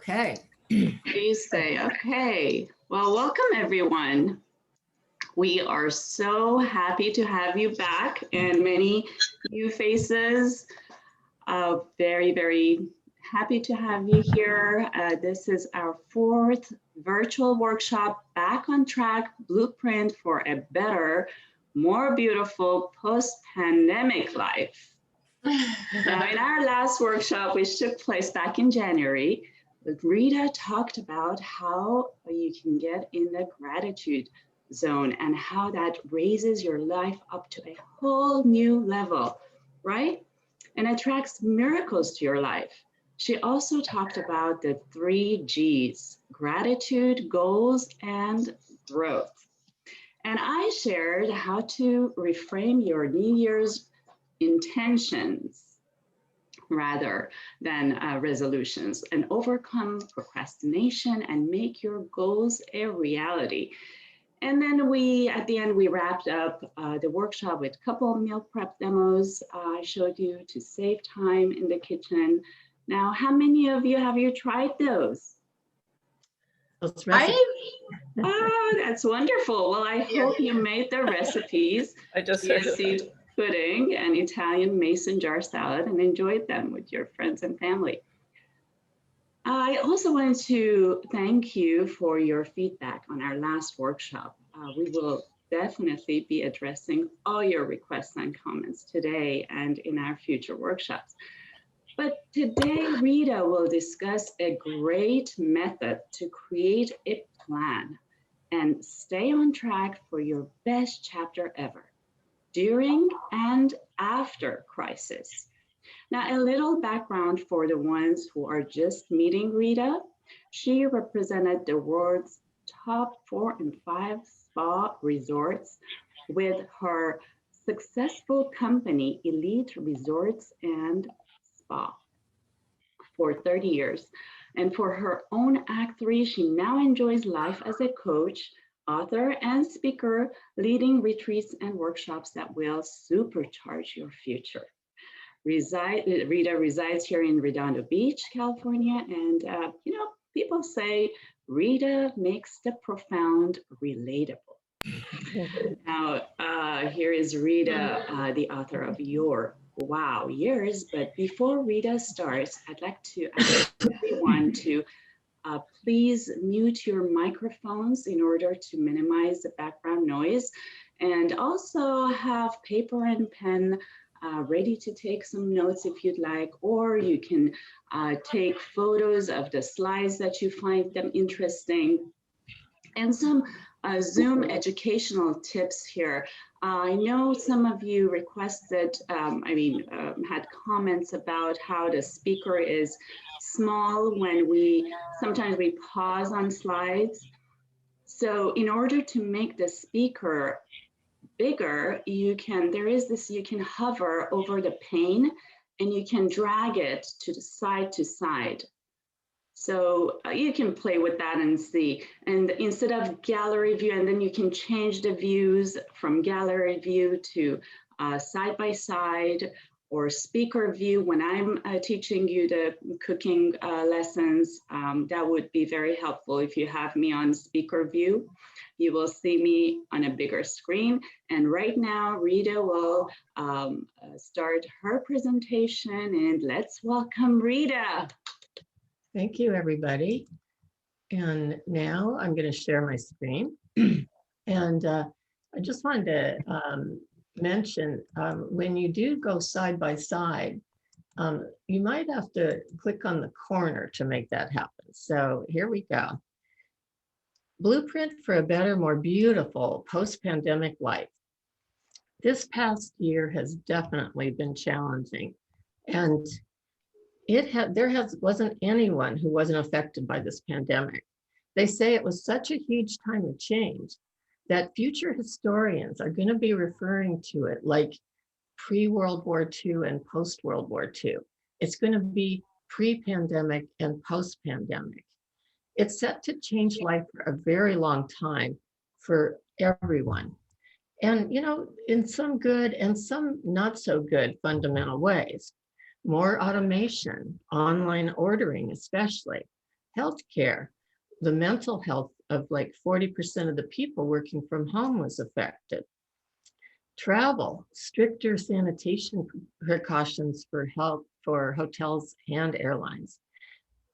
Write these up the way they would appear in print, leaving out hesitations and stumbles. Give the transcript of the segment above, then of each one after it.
Okay. Tuesday. Okay. Well, welcome everyone. We are so happy to have you back and many new faces. Very, very happy to have you here. This is our fourth virtual workshop, Back on Track Blueprint for a Better, More Beautiful Post-Pandemic Life. Now, in our last workshop, which took place back in January, Rita talked about how you can get in the gratitude zone and how that raises your life up to a whole new level, right? And attracts miracles to your life. She also talked about the 3 G's: gratitude, goals, and growth. And I shared how to reframe your New Year's intentions rather than resolutions, and overcome procrastination and make your goals a reality. And then at the end, we wrapped up the workshop with a couple of meal prep demos I showed you to save time in the kitchen. Now, how many of you have tried those? Oh, that's wonderful. Well, I hope you made the recipes. I just chia seed pudding and Italian mason jar salad and enjoyed them with your friends and family. I also wanted to thank you for your feedback on our last workshop. We will definitely be addressing all your requests and comments today and in our future workshops. But today, Rita will discuss a great method to create a plan and stay on track for your best chapter ever, during and after crisis. Now, a little background for the ones who are just meeting Rita. She represented the world's top 4 and 5 spa resorts with her successful company, Elite Resorts and Spa, for 30 years. And for her own Act 3, she now enjoys life as a coach, author, and speaker, leading retreats and workshops that will supercharge your future. Rita resides here in Redondo Beach, California, and people say Rita makes the profound relatable. Now, here is Rita, the author of Your Wow Years. But before Rita starts, I'd like to ask everyone to please mute your microphones in order to minimize the background noise, and also have paper and pen ready to take some notes if you'd like, or you can take photos of the slides that you find them interesting, and some Zoom educational tips here. I know some of you requested, had comments about how the speaker is small when sometimes we pause on slides. So in order to make the speaker bigger, you can hover over the pane and you can drag it to side. So you can play with that and see. And instead of gallery view, and then you can change the views from gallery view to side by side or speaker view. When I'm teaching you the cooking lessons, that would be very helpful if you have me on speaker view. You will see me on a bigger screen. And right now, Rita will start her presentation, and let's welcome Rita. Thank you, everybody. And now I'm going to share my screen. And I just wanted to mention, when you do go side by side, you might have to click on the corner to make that happen. So here we go. Blueprint for a better, more beautiful post-pandemic life. This past year has definitely been challenging, and wasn't anyone who wasn't affected by this pandemic. They say it was such a huge time of change that future historians are going to be referring to it like pre-World War II and post-World War II. It's going to be pre-pandemic and post-pandemic. It's set to change life for a very long time for everyone. And, in some good and some not so good fundamental ways. More automation, online ordering especially, Healthcare, the mental health of like 40% of the people working from home was affected. Travel, stricter sanitation precautions for health for hotels and airlines.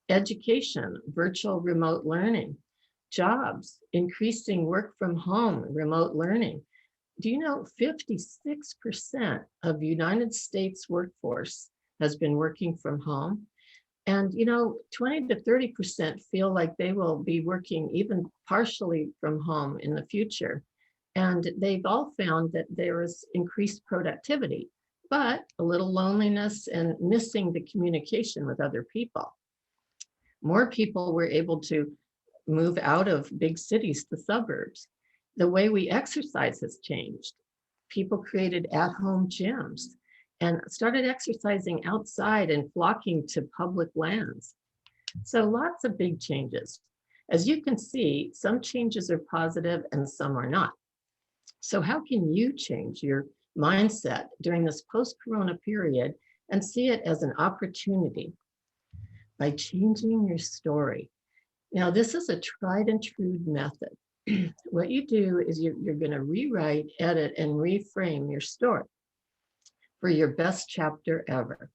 Education, virtual remote learning. Jobs, increasing work from home, remote learning. Do you know 56% of the United States workforce has been working from home? And 20 to 30% feel like they will be working even partially from home in the future. And they've all found that there is increased productivity, but a little loneliness and missing the communication with other people. More people were able to move out of big cities to suburbs. The way we exercise has changed. People created at-home gyms and started exercising outside and flocking to public lands. So lots of big changes. As you can see, some changes are positive and some are not. So how can you change your mindset during this post-corona period and see it as an opportunity? By changing your story. Now, this is a tried and true method. What you do is you're going to rewrite, edit, and reframe your story for your best chapter ever.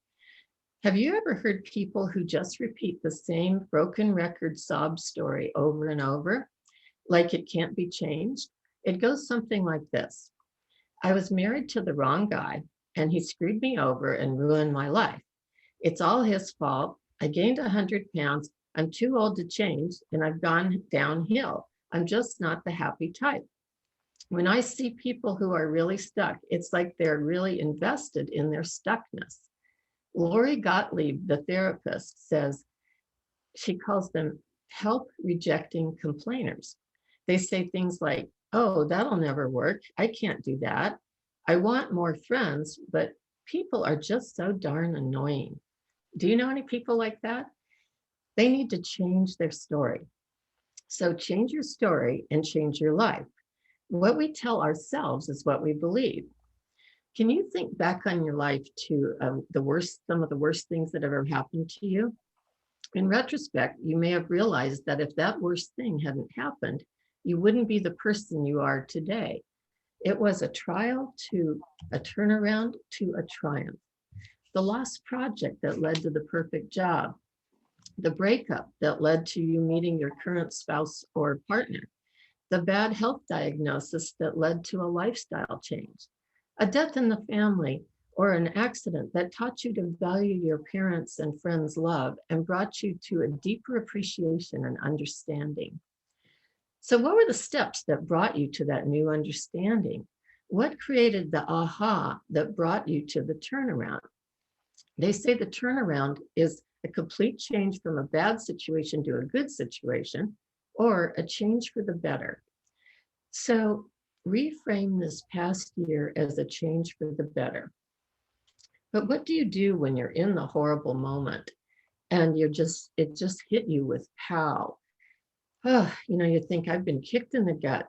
Have you ever heard people who just repeat the same broken record sob story over and over, like it can't be changed? It goes something like this. I was married to the wrong guy, and he screwed me over and ruined my life. It's all his fault. I gained 100 pounds. I'm too old to change, and I've gone downhill. I'm just not the happy type. When I see people who are really stuck, it's like they're really invested in their stuckness. Lori Gottlieb, the therapist, says she calls them help rejecting complainers. They say things like, oh, that'll never work. I can't do that. I want more friends, but people are just so darn annoying. Do you know any people like that? They need to change their story. So change your story and change your life. What we tell ourselves is what we believe. Can you think back on your life to some of the worst things that ever happened to you? In retrospect, you may have realized that if that worst thing hadn't happened, you wouldn't be the person you are today. It was a trial to a turnaround to a triumph. The lost project that led to the perfect job, the breakup that led to you meeting your current spouse or partner, the bad health diagnosis that led to a lifestyle change, a death in the family, or an accident that taught you to value your parents' and friends' love and brought you to a deeper appreciation and understanding. So what were the steps that brought you to that new understanding? What created the aha that brought you to the turnaround? They say the turnaround is a complete change from a bad situation to a good situation, or a change for the better. So reframe this past year as a change for the better. But what do you do when you're in the horrible moment and it just hit you with pow? Oh, you think I've been kicked in the gut.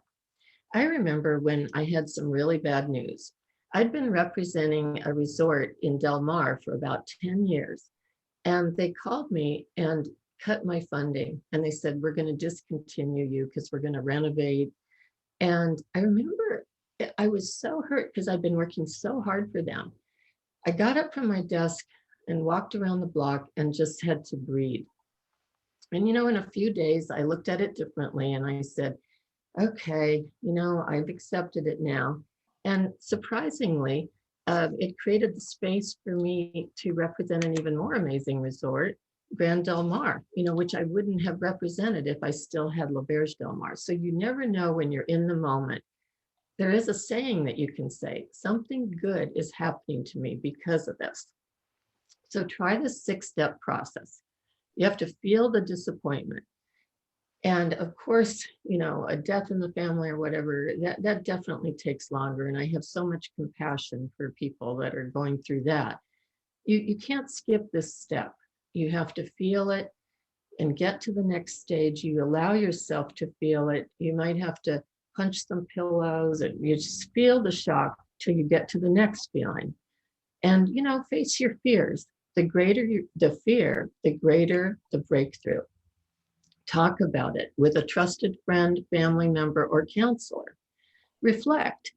I remember when I had some really bad news. I'd been representing a resort in Del Mar for about 10 years. And they called me and cut my funding. And they said, we're going to discontinue you because we're going to renovate. And I remember I was so hurt because I'd been working so hard for them. I got up from my desk and walked around the block and just had to breathe. And, in a few days, I looked at it differently and I said, okay, I've accepted it now. And surprisingly, it created the space for me to represent an even more amazing resort, Grand Del Mar, which I wouldn't have represented if I still had L'Auberge Del Mar. So you never know when you're in the moment. There is a saying that you can say, something good is happening to me because of this. So try this 6-step process. You have to feel the disappointment. And of course, a death in the family or whatever, that definitely takes longer. And I have so much compassion for people that are going through that. You can't skip this step. You have to feel it and get to the next stage. You allow yourself to feel it. You might have to punch some pillows and you just feel the shock till you get to the next feeling. And, face your fears. The greater the fear, the greater the breakthrough. Talk about it with a trusted friend, family member, or counselor. Reflect,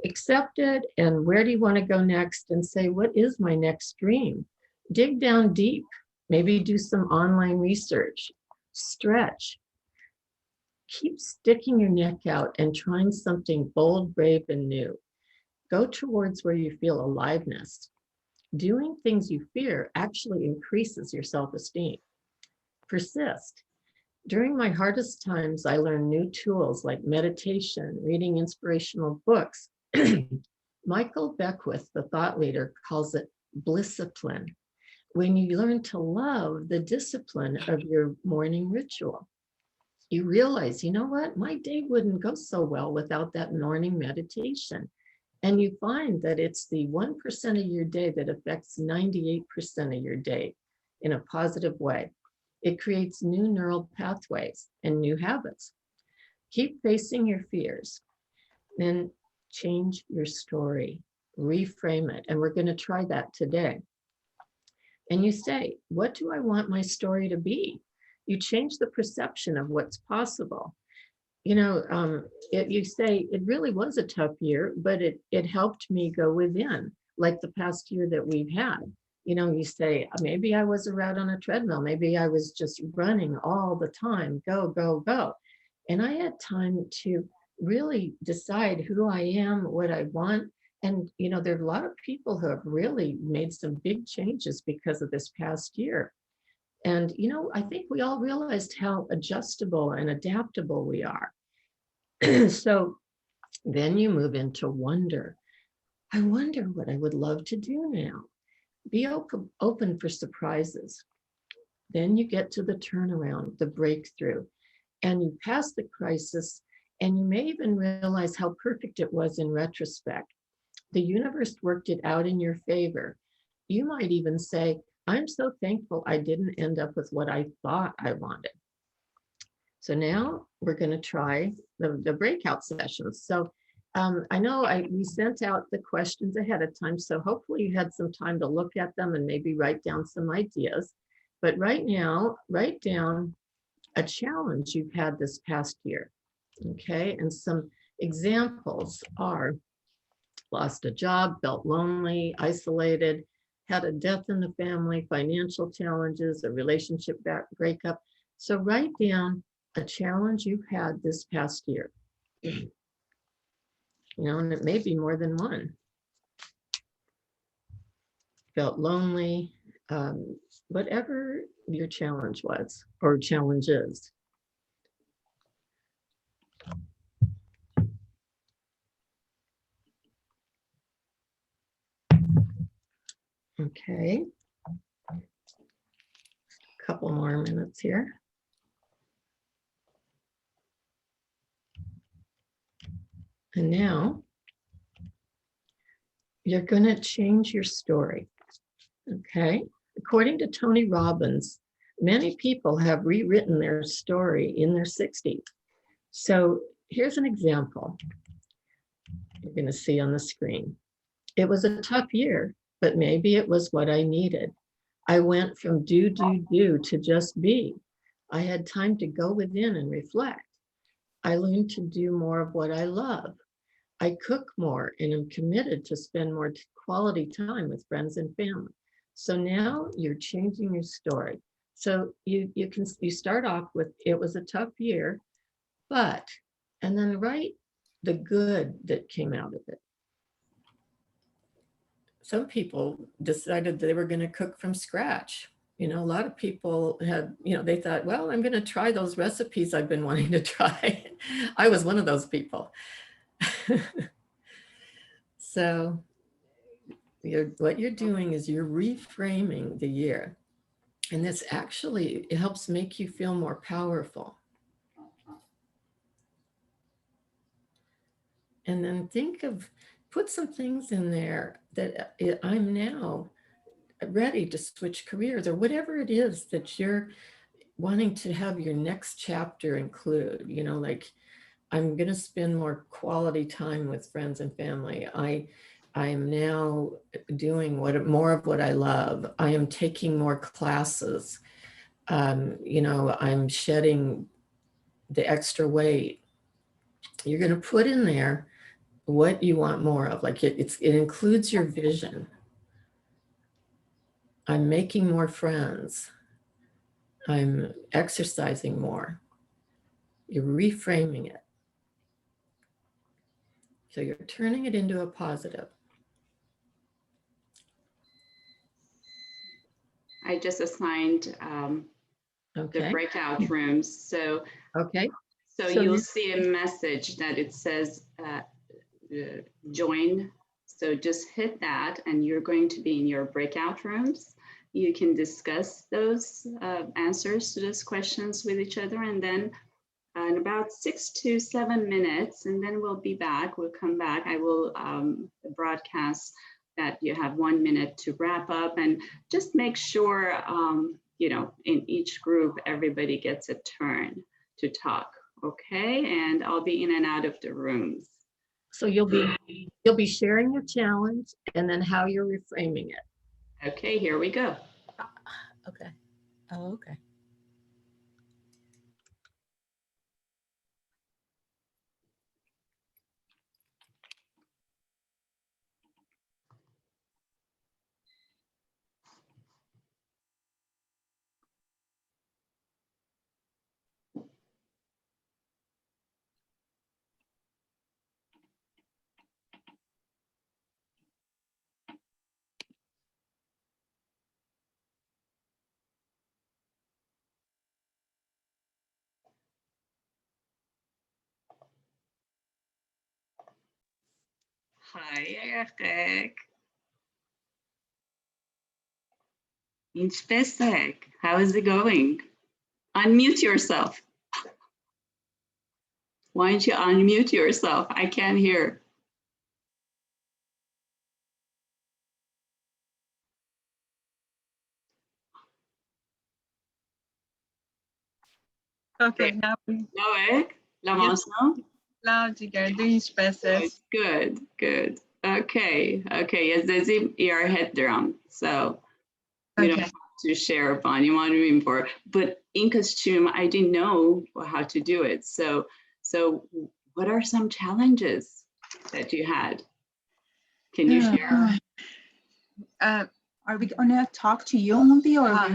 accept it, and where do you want to go next, and say, what is my next dream? Dig down deep, maybe do some online research, stretch. Keep sticking your neck out and trying something bold, brave, and new. Go towards where you feel aliveness. Doing things you fear actually increases your self-esteem. Persist. During my hardest times, I learned new tools like meditation, reading inspirational books. Michael Beckwith, the thought leader, calls it blisscipline. When you learn to love the discipline of your morning ritual, you realize, you know what, my day wouldn't go so well without that morning meditation. And you find that it's the 1% of your day that affects 98% of your day in a positive way. It creates new neural pathways and new habits. Keep facing your fears. Then change your story, reframe it. And we're going to try that today. And you say, what do I want my story to be? You change the perception of what's possible. You say, it really was a tough year, but it helped me go within, like the past year that we've had. You say, maybe I was around on a treadmill. Maybe I was just running all the time, go, go, go. And I had time to really decide who I am, what I want. And, there are a lot of people who have really made some big changes because of this past year. And, I think we all realized how adjustable and adaptable we are. So then you move into wonder. I wonder what I would love to do now. Be open for surprises. Then you get to the turnaround, the breakthrough, and you pass the crisis, and you may even realize how perfect it was in retrospect. The universe worked it out in your favor. You might even say, I'm so thankful I didn't end up with what I thought I wanted. So now we're going to try the breakout sessions. So I know we sent out the questions ahead of time, so hopefully you had some time to look at them and maybe write down some ideas. But right now, write down a challenge you've had this past year, okay? And some examples are lost a job, felt lonely, isolated, had a death in the family, financial challenges, a relationship breakup. So write down a challenge you've had this past year. And it may be more than one. Felt lonely, whatever your challenge was or challenge is. Okay. A couple more minutes here. And now you're going to change your story. Okay. According to Tony Robbins, many people have rewritten their story in their 60s. So here's an example you're going to see on the screen. It was a tough year, but maybe it was what I needed. I went from do to just be. I had time to go within and reflect. I learned to do more of what I love. I cook more and am committed to spend more quality time with friends and family. So now you're changing your story. So you start off with, it was a tough year, but, and then write the good that came out of it. Some people decided they were going to cook from scratch. A lot of people had, they thought, well, I'm going to try those recipes I've been wanting to try. I was one of those people. So what you're doing is you're reframing the year. And this actually, it helps make you feel more powerful. And then put some things in there that I'm now ready to switch careers, or whatever it is that you're wanting to have your next chapter include. Like, I'm going to spend more quality time with friends and family. I am now doing more of what I love. I am taking more classes. you know, I'm shedding the extra weight. You're going to put in there what you want more of. Like it includes your vision. I'm making more friends. I'm exercising more. You're reframing it. So you're turning it into a positive. I just assigned the breakout rooms. So, okay. So you'll see a message that it says join. So just hit that and you're going to be in your breakout rooms. You can discuss those answers to those questions with each other, and then in about 6 to 7 minutes, and then we'll be back. We'll come back. I will broadcast that you have 1 minute to wrap up, and just make sure, you know, in each group, everybody gets a turn to talk. Okay, and I'll be in and out of the rooms. So you'll be sharing your challenge and then how you're reframing it. Okay, here we go. Okay. Oh, okay. Hi, Eric. It's Pesek. How is it going? Unmute yourself. Why don't you unmute yourself? I can't hear. Okay, now we Eric? now together doing spaces. Good. Okay. Yes, there's your head drum. So you don't have to share upon you want to be for, but in costume, I didn't know how to do it. So what are some challenges that you had? Can you share? Are we gonna talk to you only or I'm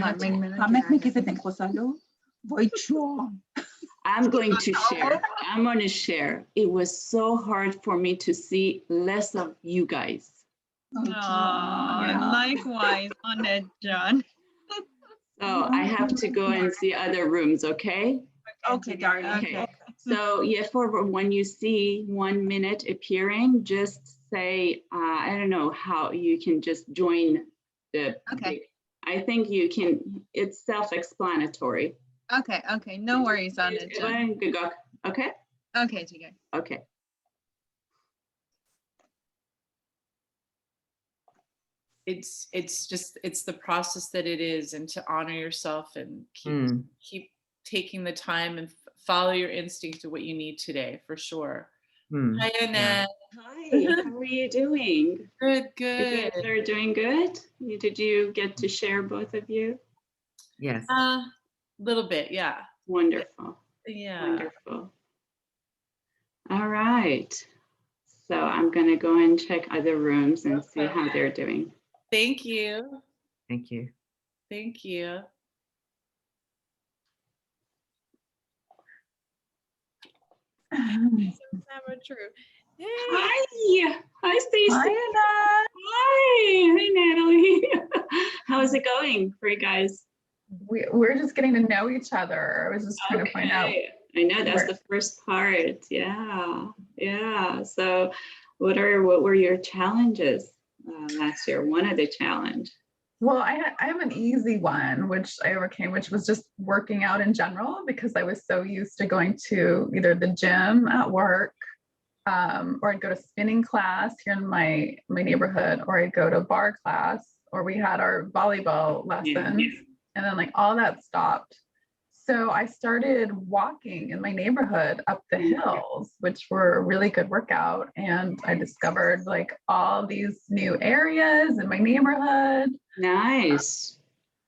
going to share. I'm going to share. It was so hard for me to see less of you guys. Likewise on it, John. So I have to go and see other rooms, okay? Okay, darling. Okay. So yeah, for when you see 1 minute appearing, just say, I don't know how you can just join the. Okay. I think you can, it's self-explanatory. Okay, no worries on it, John. Okay? Okay, together. Okay. It's the process that it is, and to honor yourself and keep taking the time and follow your instinct to what you need today, for sure. Hi, Annette. Hi, how are you doing? Good. You guys are doing good? Did you get to share, both of you? Yes. Little bit, yeah. Wonderful. Yeah. Wonderful. All right. So I'm going to go and check other rooms and see how they're doing. Thank you. Thank you. Thank you. True. Hey. Hi, Stacey. Hi, Anna. Hi, Natalie. How is it going for you guys? We're just getting to know each other. I was just trying to find out. I know that's the first part. Yeah. So, what were your challenges last year? One of the challenge. Well, I have an easy one, which I overcame, which was just working out in general, because I was so used to going to either the gym at work, or I'd go to spinning class here in my neighborhood, or I'd go to bar class, or we had our volleyball lessons, and then like all that stopped. So I started walking in my neighborhood up the hills, which were a really good workout. And I discovered like all these new areas in my neighborhood. Nice.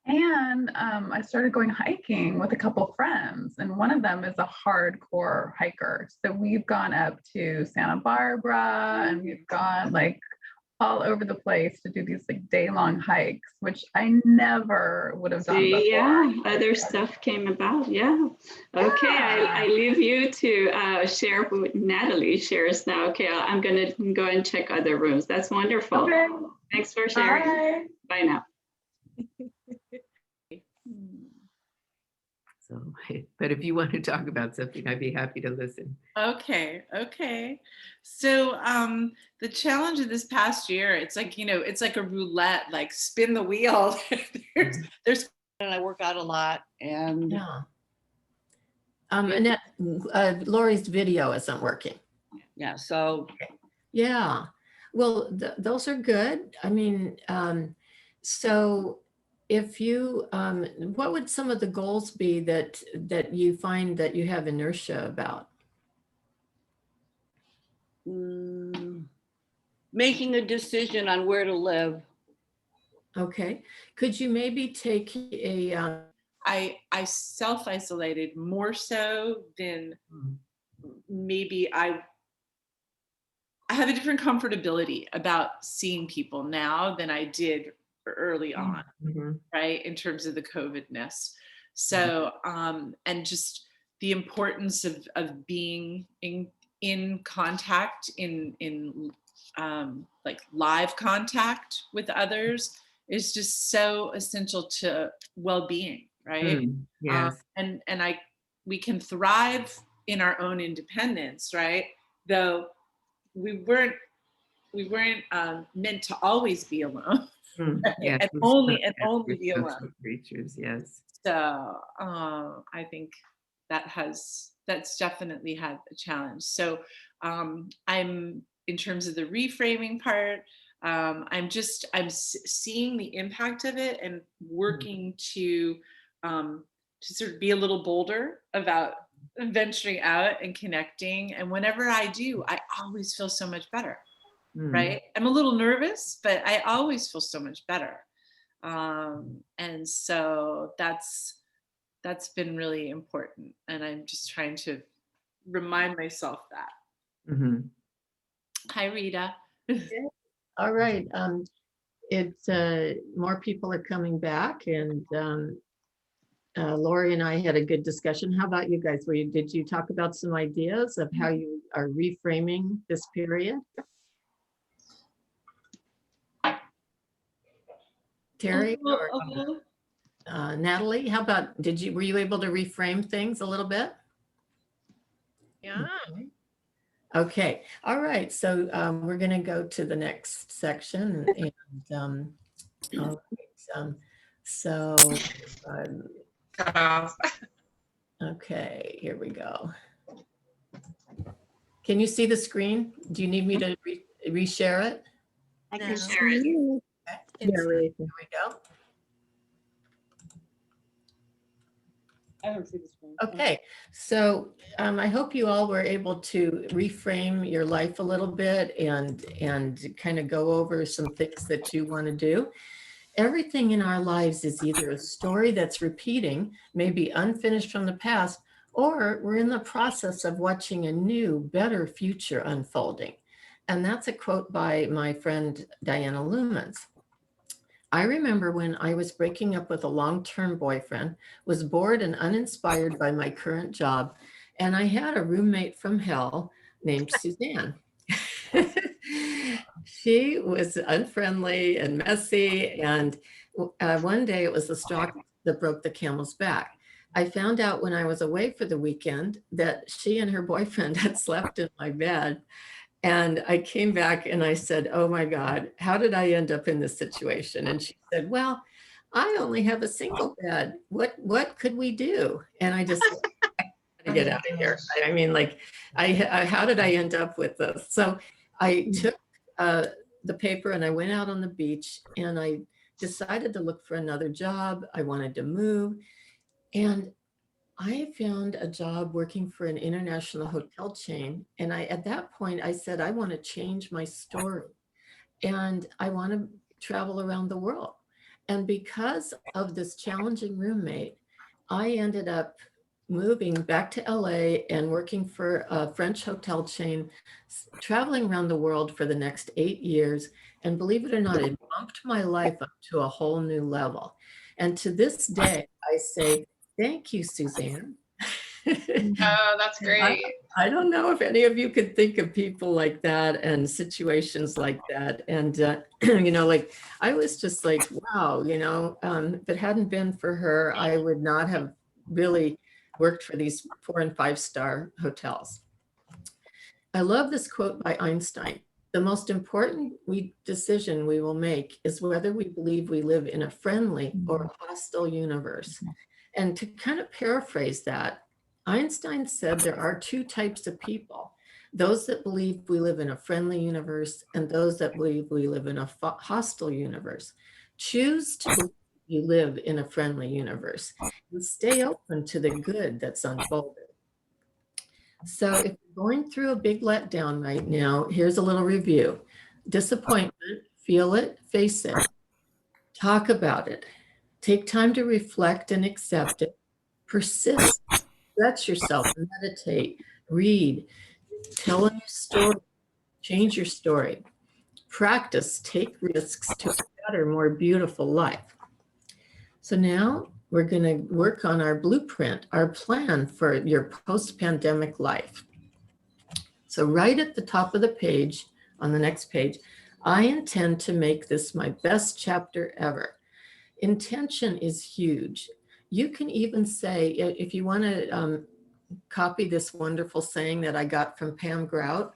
And I started going hiking with a couple friends, and one of them is a hardcore hiker. So we've gone up to Santa Barbara, and we've gone like all over the place to do these like day-long hikes, which I never would have done before. Yeah, other stuff came about. Yeah. Okay, I leave you to share what Natalie shares now. Okay, I'm going to go and check other rooms. That's wonderful. Okay. Thanks for sharing. Bye. Bye now. So, but if you want to talk about something, I'd be happy to listen. Okay. So the challenge of this past year, it's like, it's like a roulette, like spin the wheel. there's and I work out a lot, and Yeah. Annette, Lori's video isn't working. yeah, so Yeah. Well, those are good. I mean, so if you, what would some of the goals be that you find that you have inertia about? making a decision on where to live. Okay. Could you maybe take a, I self-isolated more so than maybe I have a different comfortability about seeing people now than I did early on, right? In terms of the COVID-ness. So, and just the importance of being in contact, in like live contact with others is just so essential to well-being, right? Yes. And we can thrive in our own independence, right? Though we weren't meant to always be alone. Yes. and we're only be social alone. creatures. Yes. So I think that's definitely had a challenge. So I'm in terms of the reframing part, I'm seeing the impact of it and working to sort of be a little bolder about venturing out and connecting. And whenever I do, I always feel so much better. Right? I'm a little nervous, but I always feel so much better. And so that's been really important. And I'm just trying to remind myself that. Hi, Rita. all right. It's more people are coming back, and Lori and I had a good discussion. How about you guys? Did you talk about some ideas of how you are reframing this period? Terry or Natalie, how about, were you able to reframe things a little bit? Yeah. Okay, all right, so we're going to go to the next section, and all right, so cut off. okay, here we go. Can you see the screen? Do you need me to reshare it? I No. can share it. Here we go. I don't see the screen. Okay, so I hope you all were able to reframe your life a little bit and kind of go over some things that you want to do. Everything in our lives is either a story that's repeating, maybe unfinished from the past, or we're in the process of watching a new, better future unfolding. And that's a quote by my friend Diana Lumens. I remember when I was breaking up with a long-term boyfriend, was bored and uninspired by my current job, and I had a roommate from hell named Suzanne. She was unfriendly and messy, and one day it was the straw that broke the camel's back. I found out when I was away for the weekend that she and her boyfriend had slept in my bed. And I came back and I said, oh my God, how did I end up in this situation? And she said, well, I only have a single bed. What could we do? And I just to get out of here. I mean, like, how did I end up with this? So I took the paper and I went out on the beach and I decided to look for another job. I wanted to move. And I found a job working for an international hotel chain. And at that point, I said, I want to change my story and I want to travel around the world. And because of this challenging roommate, I ended up moving back to LA and working for a French hotel chain, traveling around the world for the next 8 years. And believe it or not, it bumped my life up to a whole new level. And to this day, I say, thank you, Suzanne. Oh, that's great. I don't know if any of you could think of people like that and situations like that. And, like, I was just like, wow, if it hadn't been for her, I would not have really worked for these 4 and 5 star hotels. I love this quote by Einstein. The most important decision we will make is whether we believe we live in a friendly or hostile universe. And to kind of paraphrase that, Einstein said there are 2 types of people: those that believe we live in a friendly universe and those that believe we live in a hostile universe. Choose to believe you live in a friendly universe and stay open to the good that's unfolded. So if you're going through a big letdown right now, here's a little review. Disappointment, feel it, face it, talk about it, take time to reflect and accept it, persist, stretch yourself, meditate, read, tell a new story, change your story, practice, take risks to a better, more beautiful life. So now we're going to work on our blueprint, our plan for your post-pandemic life. So right at the top of the page, on the next page, I intend to make this my best chapter ever. Intention is huge. You can even say, if you want to copy this wonderful saying that I got from Pam Grout,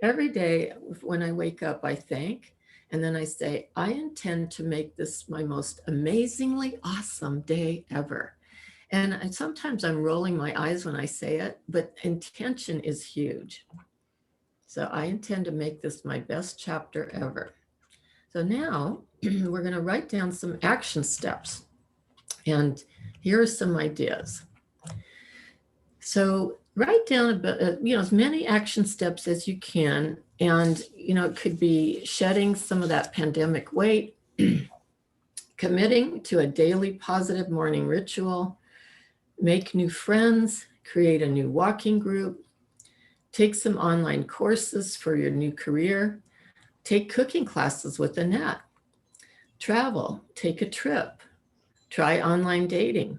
every day when I wake up, I thank, and then I say, I intend to make this my most amazingly awesome day ever. And sometimes I'm rolling my eyes when I say it, but intention is huge. So I intend to make this my best chapter ever. So now we're going to write down some action steps. And here are some ideas. So write down about, as many action steps as you can. And, it could be shedding some of that pandemic weight, committing to a daily positive morning ritual, make new friends, create a new walking group, take some online courses for your new career, take cooking classes with Annette, travel, take a trip, try online dating,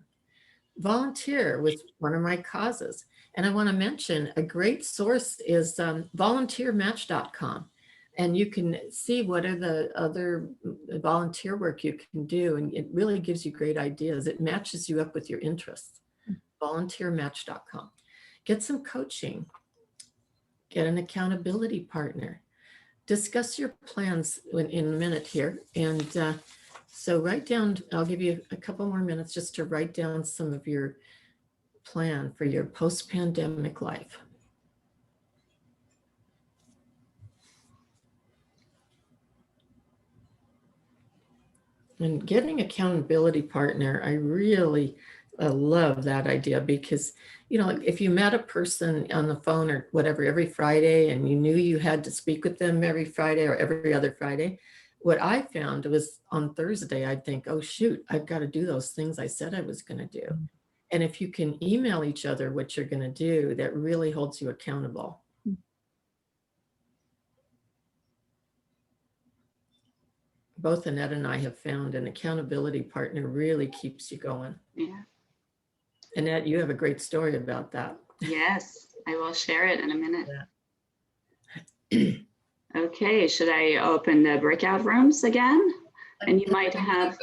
volunteer with one of my causes. And I want to mention a great source is volunteermatch.com. And you can see what are the other volunteer work you can do. And it really gives you great ideas. It matches you up with your interests. Volunteermatch.com. Get some coaching. Get an accountability partner. Discuss your plans in a minute here. And so write down, I'll give you a couple more minutes just to write down some of your plan for your post-pandemic life. And getting accountability partner, I really love that idea because, if you met a person on the phone or whatever every Friday and you knew you had to speak with them every Friday or every other Friday, what I found was on Thursday, I'd think, oh, shoot, I've got to do those things I said I was going to do. And if you can email each other what you're going to do, that really holds you accountable. Both Annette and I have found an accountability partner really keeps you going. Yeah. Annette, you have a great story about that. Yes, I will share it in a minute. Yeah. Okay, should I open the breakout rooms again? And you might have...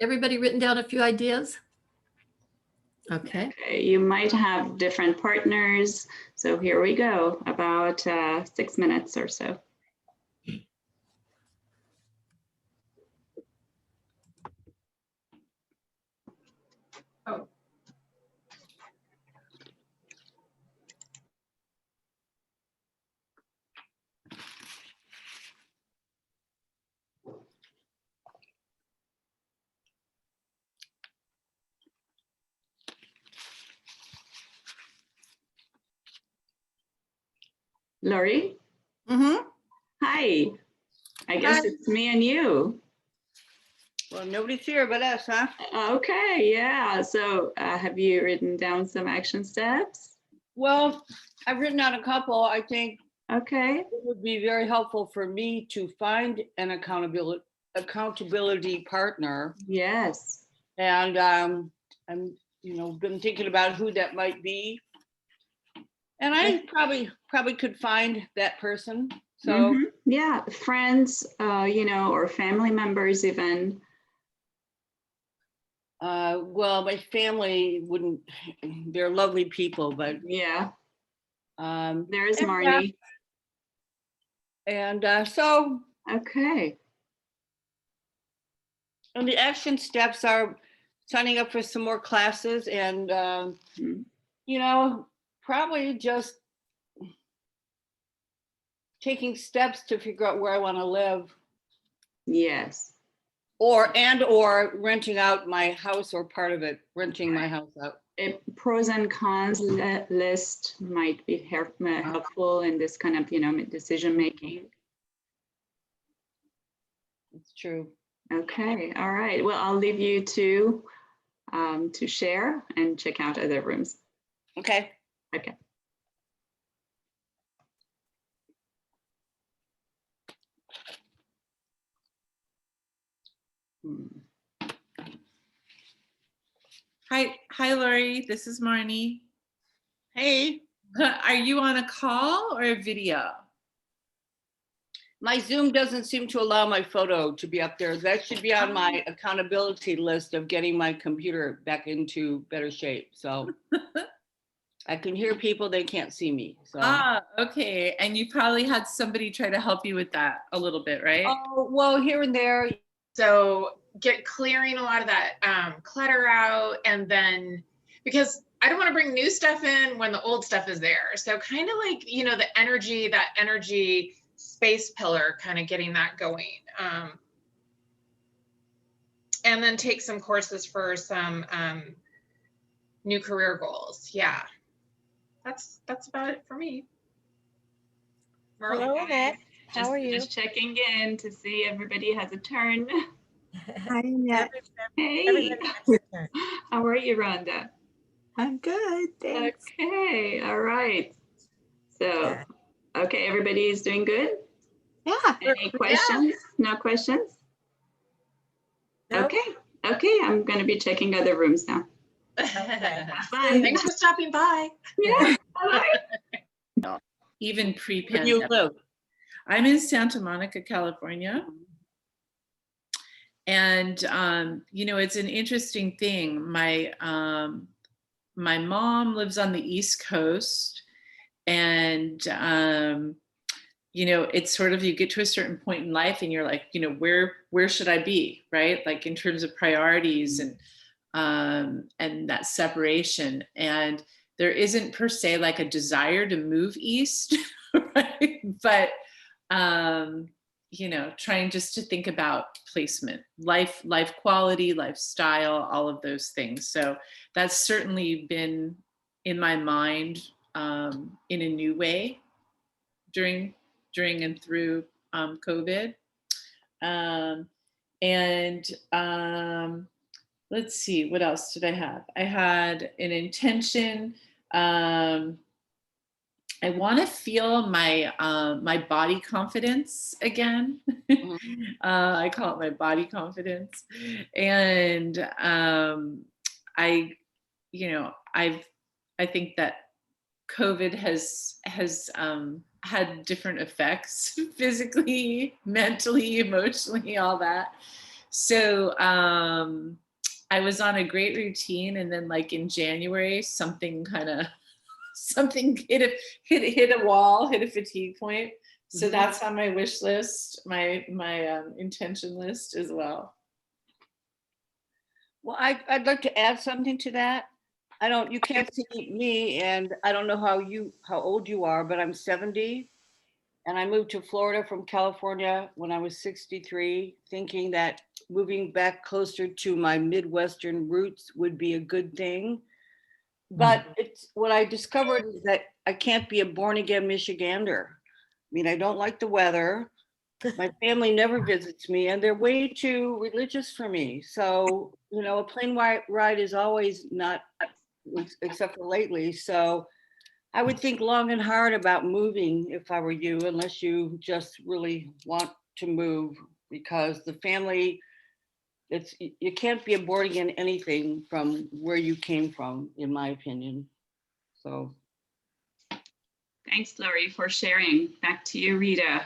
Everybody written down a few ideas? Okay. You might have different partners. So here we go, about 6 minutes or so. Oh. Lori? Mm-hmm. Hi. I guess Hi. it's me and you. Well, nobody's here but us, huh? Okay, yeah. So have you written down some action steps? Well, I've written out a couple. I think Okay. it would be very helpful for me to find an accountability partner. Yes. And I'm, been thinking about who that might be. And I probably could find that person. So Yeah, friends, or family members even. well, my family wouldn't, they're lovely people, but Yeah, there's and, Marnie. So, Okay. and the action steps are signing up for some more classes and, probably just taking steps to figure out where I want to live. Yes. Or renting out my house or part of it, renting my house out. A pros and cons list might be helpful in this kind of, decision making. It's true. Okay, all right. Well, I'll leave you to share and check out other rooms. Okay. Okay. Hi, Lori. This is Marnie. Hey, Are you on a call or a video? my Zoom doesn't seem to allow my photo to be up there. That should be on my accountability list of getting my computer back into better shape. So I can hear people, they can't see me. So. Okay. And you probably had somebody try to help you with that a little bit, right? Oh, well, here and there. So get clearing a lot of that clutter out, and then because I don't want to bring new stuff in when the old stuff is there. So kind of like, that energy space pillar, kind of getting that going. And then take some courses for some new career goals. Yeah. That's about it for me. Hello, Annette. How are you? Just checking in to see everybody has a turn. Hi, Annette. Hey, Everybody has their turn. how are you, Rhonda? I'm good, thanks. Okay, all right. So, okay, everybody is doing good? Yeah. Any questions? No questions? Nope. Okay, I'm going to be checking other rooms now. Okay. Bye. Thanks for stopping by. Yeah, bye. Even Where do you pre-pandemic. live? I'm in Santa Monica, California. And, it's an interesting thing. My mom lives on the East Coast, and, it's sort of, you get to a certain point in life and you're like, where should I be? Right. Like in terms of priorities and that separation. And there isn't per se like a desire to move East, right? But, trying just to think about placement, life quality, lifestyle, all of those things. So that's certainly been in my mind in a new way during and through COVID. Let's see, what else did I have? I had an intention. I want to feel my my body confidence again. I call it my body confidence, and I think that COVID has had different effects physically, mentally, emotionally, all that. So I was on a great routine, and then like in January, something hit a wall, hit a fatigue point. So that's on my wish list, my intention list as well. Well, I'd like to add something to that. You can't see me, and I don't know how old you are, but I'm 70, and I moved to Florida from California when I was 63, thinking that moving back closer to my Midwestern roots would be a good thing. But it's what I discovered is that I can't be a born again Michigander. I mean, I don't like the weather. My family never visits me and they're way too religious for me. So, you know, a plane ride is always not, except for lately. So I would think long and hard about moving if I were you, unless you just really want to move, because the family, you can't be aborting in anything from where you came from, in my opinion. So. Thanks, Lori, for sharing. Back to you, Rita.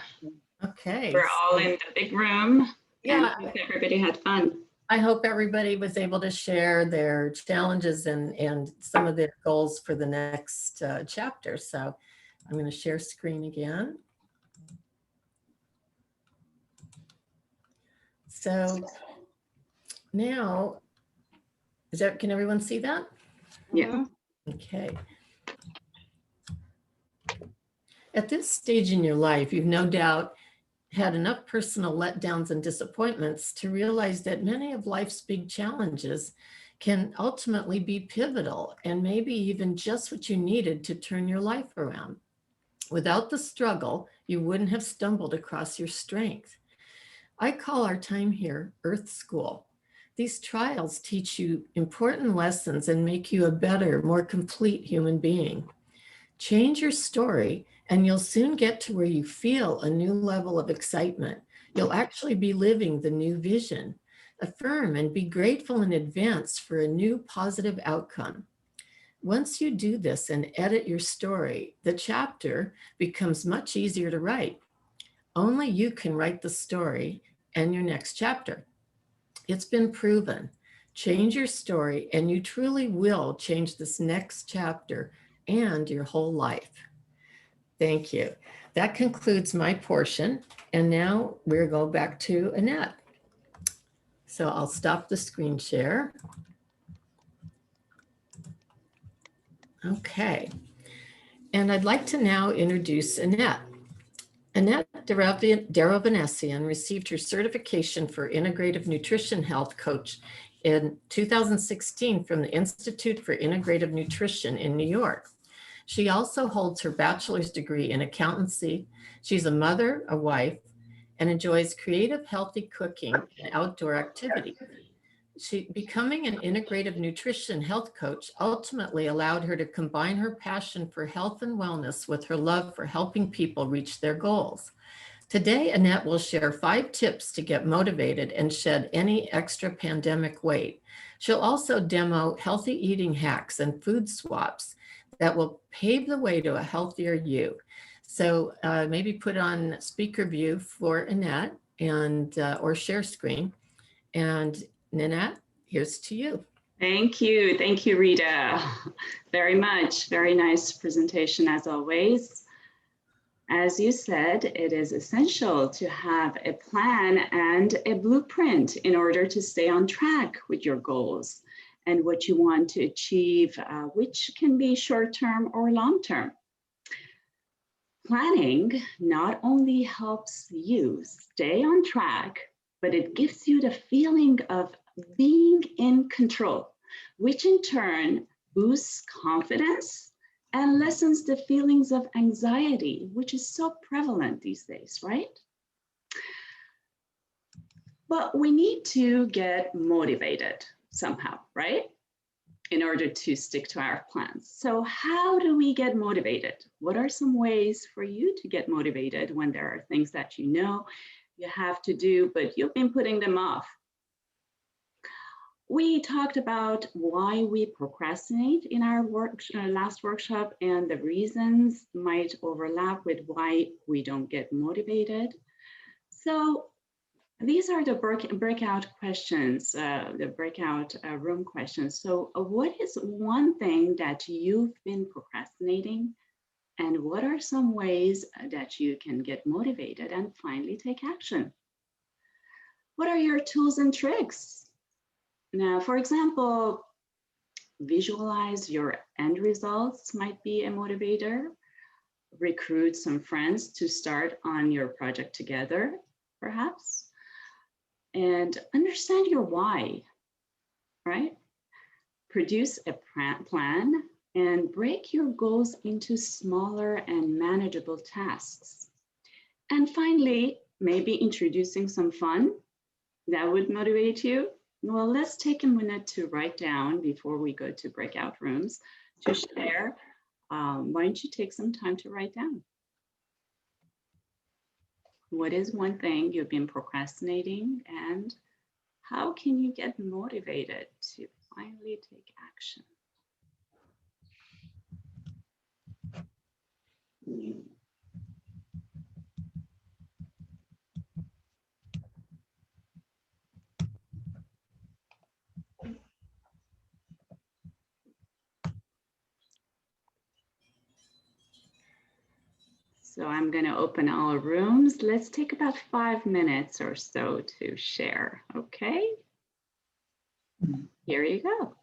Okay. We're all in the big room. Yeah. And hope everybody had fun. I hope everybody was able to share their challenges and some of their goals for the next chapter. So I'm going to share screen again. So now, can everyone see that? Yeah. Okay. At this stage in your life, you've no doubt had enough personal letdowns and disappointments to realize that many of life's big challenges can ultimately be pivotal and maybe even just what you needed to turn your life around. Without the struggle, you wouldn't have stumbled across your strength. I call our time here Earth School. These trials teach you important lessons and make you a better, more complete human being. Change your story and you'll soon get to where you feel a new level of excitement. You'll actually be living the new vision. Affirm and be grateful in advance for a new positive outcome. Once you do this and edit your story, the chapter becomes much easier to write. Only you can write the story and your next chapter. It's been proven. Change your story and you truly will change this next chapter and your whole life. Thank you. That concludes my portion. And now we'll go back to Annette. So I'll stop the screen share. Okay. And I'd like to now introduce Annette. Annette Darovanessian received her certification for Integrative Nutrition Health Coach in 2016 from the Institute for Integrative Nutrition in New York. She also holds her bachelor's degree in accountancy. She's a mother, a wife, and enjoys creative, healthy cooking and outdoor activities. Becoming an integrative nutrition health coach ultimately allowed her to combine her passion for health and wellness with her love for helping people reach their goals. Today, Annette will share 5 tips to get motivated and shed any extra pandemic weight. She'll also demo healthy eating hacks and food swaps that will pave the way to a healthier you. So maybe put on speaker view for Annette and or share screen. And Annette, here's to you. Thank you. Thank you, Rita. Very much. Very nice presentation as always. As you said, it is essential to have a plan and a blueprint in order to stay on track with your goals and what you want to achieve, which can be short-term or long-term. Planning not only helps you stay on track, but it gives you the feeling of being in control, which in turn boosts confidence and lessens the feelings of anxiety, which is so prevalent these days, right? But we need to get motivated somehow, right? In order to stick to our plans. So how do we get motivated? What are some ways for you to get motivated when there are things that you know you have to do, but you've been putting them off? We talked about why we procrastinate in our last workshop, and the reasons might overlap with why we don't get motivated. So these are the breakout questions, the breakout room questions. So what is one thing that you've been procrastinating? And what are some ways that you can get motivated and finally take action? What are your tools and tricks? Now, for example, visualize your end results might be a motivator. Recruit some friends to start on your project together, perhaps. And understand your why, right? Produce a plan and break your goals into smaller and manageable tasks. And finally, maybe introducing some fun that would motivate you. Well, let's take a minute to write down before we go to breakout rooms to share. Why don't you take some time to write down? What is one thing you've been procrastinating, and how can you get motivated to finally take action? So I'm going to open our rooms. Let's take about 5 minutes or so to share. Okay. Here you go.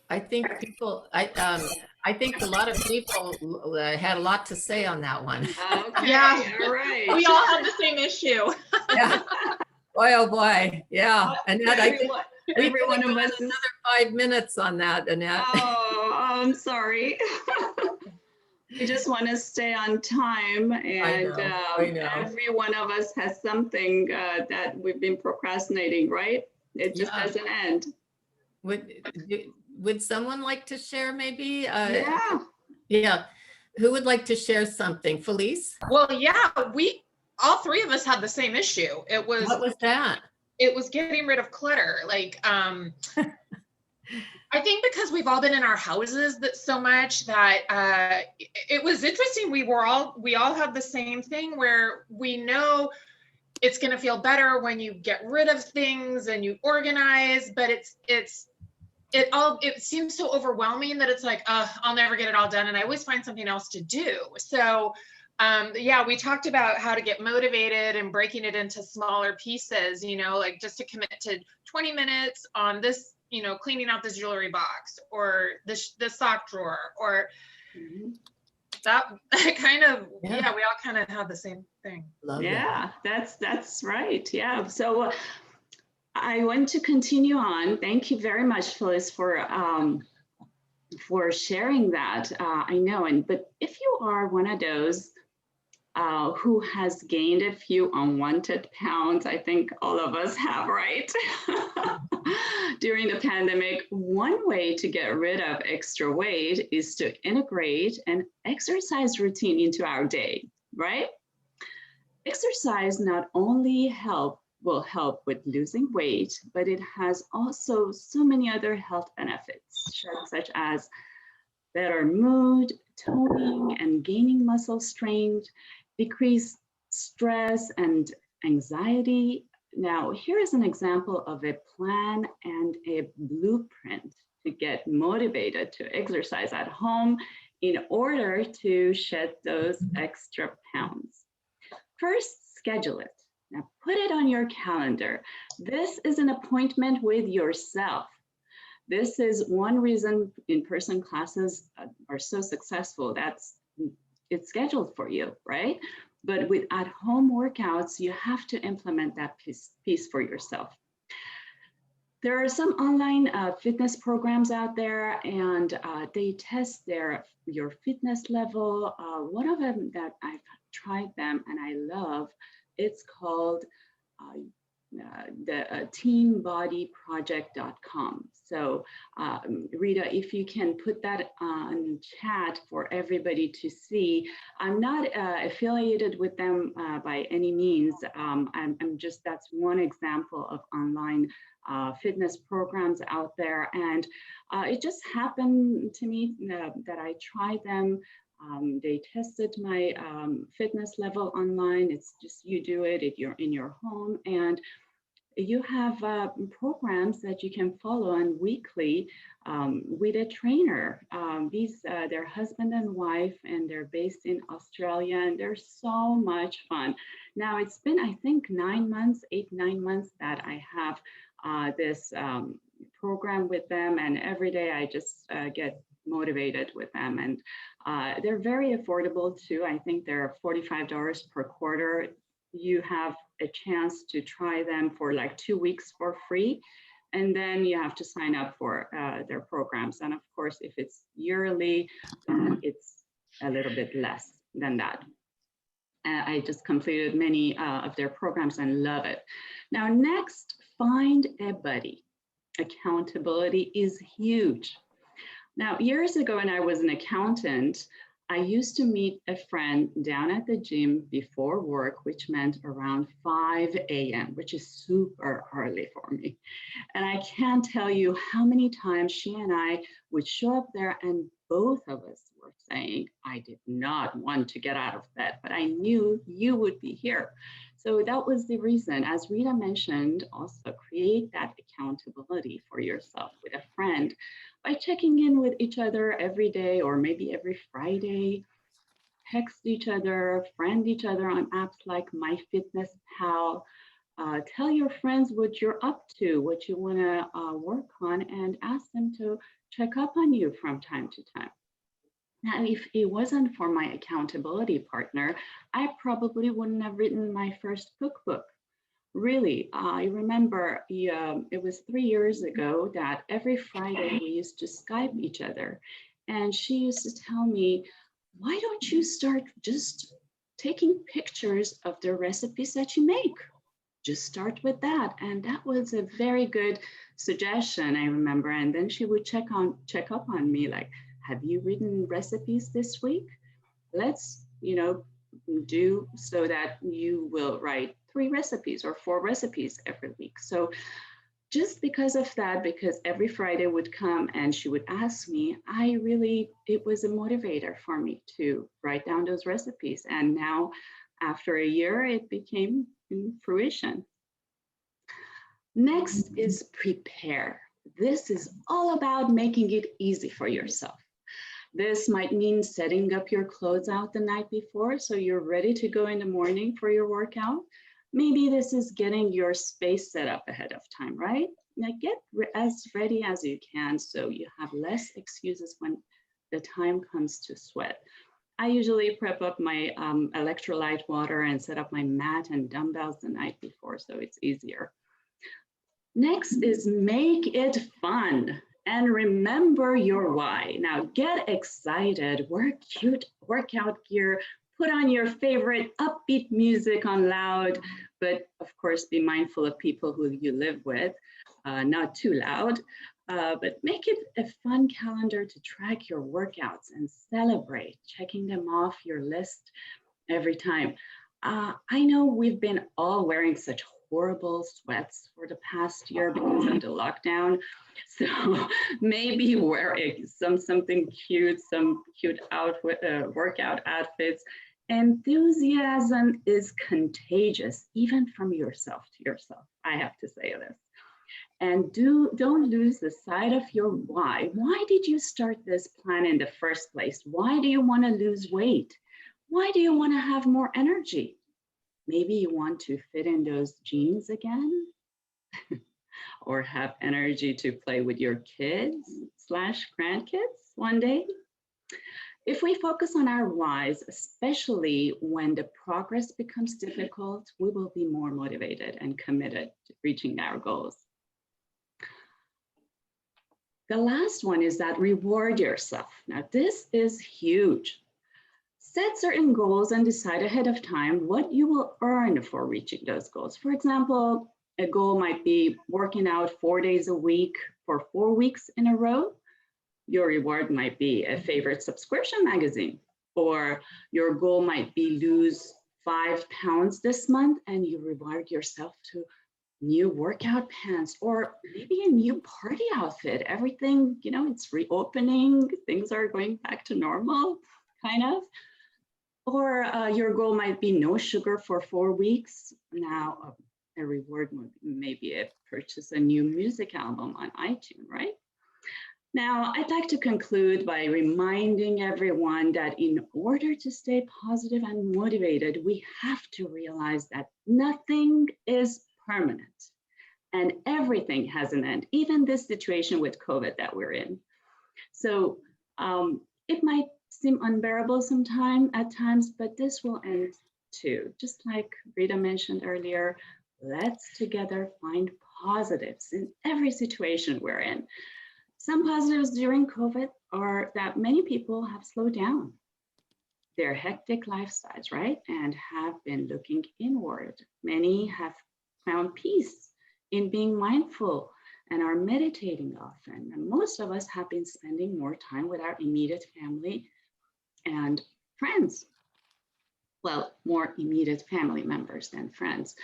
I think I think a lot of people had a lot to say on that one. Okay, Yeah. all right. We all have the same issue. Yeah. Boy, oh boy. Yeah. Annette, I think Every we one could of have us is. another 5 minutes on that, Annette. Oh, I'm sorry. We just want to stay on time, and I know. every one of us has something that we've been procrastinating, right? It just Yeah. doesn't end. Would someone like to share maybe? Yeah. Yeah. Who would like to share something? Felice? Well, yeah, all three of us had the same issue. What was that? It was getting rid of clutter. Like, I think because we've all been in our houses that so much that it was interesting. We all have the same thing where we know it's going to feel better when you get rid of things and you organize, but it seems so overwhelming that it's like, I'll never get it all done. And I always find something else to do. So yeah, we talked about how to get motivated and breaking it into smaller pieces, like just to commit to 20 minutes on this, cleaning out this jewelry box or the sock drawer or that kind of, yeah, we all kind of have the same thing. Love Yeah, that's right. Yeah. So I want to continue on. Thank you very much, Phyllis, for sharing that. I know, but if you are one of those who has gained a few unwanted pounds, I think all of us have, right? During the pandemic, one way to get rid of extra weight is to integrate an exercise routine into our day, right? Exercise not only will help with losing weight, but it has also so many other health benefits, such as better mood, toning and gaining muscle strength, decrease stress and anxiety. Now, here is an example of a plan and a blueprint to get motivated to exercise at home in order to shed those extra pounds. First, schedule it. Now, put it on your calendar. This is an appointment with yourself. This is one reason in-person classes are so successful. It's scheduled for you, right? But with at-home workouts, you have to implement that piece for yourself. There are some online fitness programs out there, and they test your fitness level. One of them that I've tried them and I love, it's called the teambodyproject.com. So Rita, if you can put that on chat for everybody to see. I'm not affiliated with them by any means. I'm just, that's one example of online fitness programs out there. And it just happened to me that I tried them. They tested my fitness level online. It's just, you do it if you're in your home, and you have programs that you can follow on weekly with a trainer. They're husband and wife, and they're based in Australia, and they're so much fun. Now, it's been, I think, 9 months, 8-9 months that I have this program with them, and every day I just get motivated with them, and they're very affordable too. I think they're $45 per quarter. You have a chance to try them for like 2 weeks for free, and then you have to sign up for their programs. And of course, if it's yearly, it's a little bit less than that. I just completed many of their programs and love it. Now, next, find a buddy. Accountability is huge. Now, years ago, when I was an accountant, I used to meet a friend down at the gym before work, which meant around 5 a.m., which is super early for me. And I can't tell you how many times she and I would show up there, and both of us were saying, I did not want to get out of bed, but I knew you would be here. So that was the reason. As Rita mentioned, also create that accountability for yourself with a friend by checking in with each other every day, or maybe every Friday. Text each other, friend each other on apps like MyFitnessPal. Tell your friends what you're up to, what you want to work on, and ask them to check up on you from time to time. Now, if it wasn't for my accountability partner, I probably wouldn't have written my first cookbook. Really, I remember it was 3 years ago that every Friday we used to Skype each other. And she used to tell me, why don't you start just taking pictures of the recipes that you make? Just start with that. And that was a very good suggestion, I remember. And then she would check up on me like, have you written recipes this week? Let's, do so that you will write 3 recipes or 4 recipes every week. So just because of that, because every Friday would come and she would ask me, it was a motivator for me to write down those recipes. And now after a year, it became in fruition. Next is prepare. This is all about making it easy for yourself. This might mean setting up your clothes out the night before so you're ready to go in the morning for your workout. Maybe this is getting your space set up ahead of time, right? Now get as ready as you can so you have less excuses when the time comes to sweat. I usually prep up my electrolyte water and set up my mat and dumbbells the night before so it's easier. Next is make it fun. And remember your why. Now get excited, wear cute workout gear, put on your favorite upbeat music on loud, but of course be mindful of people who you live with, not too loud, but make it a fun calendar to track your workouts and celebrate, checking them off your list every time. I know we've been all wearing such horrible sweats for the past year because of the lockdown. So maybe wearing something cute, some cute workout outfits. Enthusiasm is contagious, even from yourself to yourself. I have to say this. And don't lose the sight of your why. Why did you start this plan in the first place? Why do you want to lose weight? Why do you want to have more energy? Maybe you want to fit in those jeans again or have energy to play with your kids/grandkids one day. If we focus on our whys, especially when the progress becomes difficult, we will be more motivated and committed to reaching our goals. The last one is that reward yourself. Now, this is huge. Set certain goals and decide ahead of time what you will earn for reaching those goals. For example, a goal might be working out 4 days a week for 4 weeks in a row. Your reward might be a favorite subscription magazine, or your goal might be lose 5 pounds this month and you reward yourself to new workout pants, or maybe a new party outfit. Everything, it's reopening, things are going back to normal, kind of. Or your goal might be no sugar for 4 weeks. Now, a reward may be purchase a new music album on iTunes, right? Now, I'd like to conclude by reminding everyone that in order to stay positive and motivated, we have to realize that nothing is permanent and everything has an end, even this situation with COVID that we're in. So it might seem unbearable at times, but this will end too. Just like Rita mentioned earlier, let's together find positives in every situation we're in. Some positives during COVID are that many people have slowed down their hectic lifestyles, right? And have been looking inward. Many have found peace in being mindful and are meditating often. And most of us have been spending more time with our immediate family and friends. Well, more immediate family members than friends.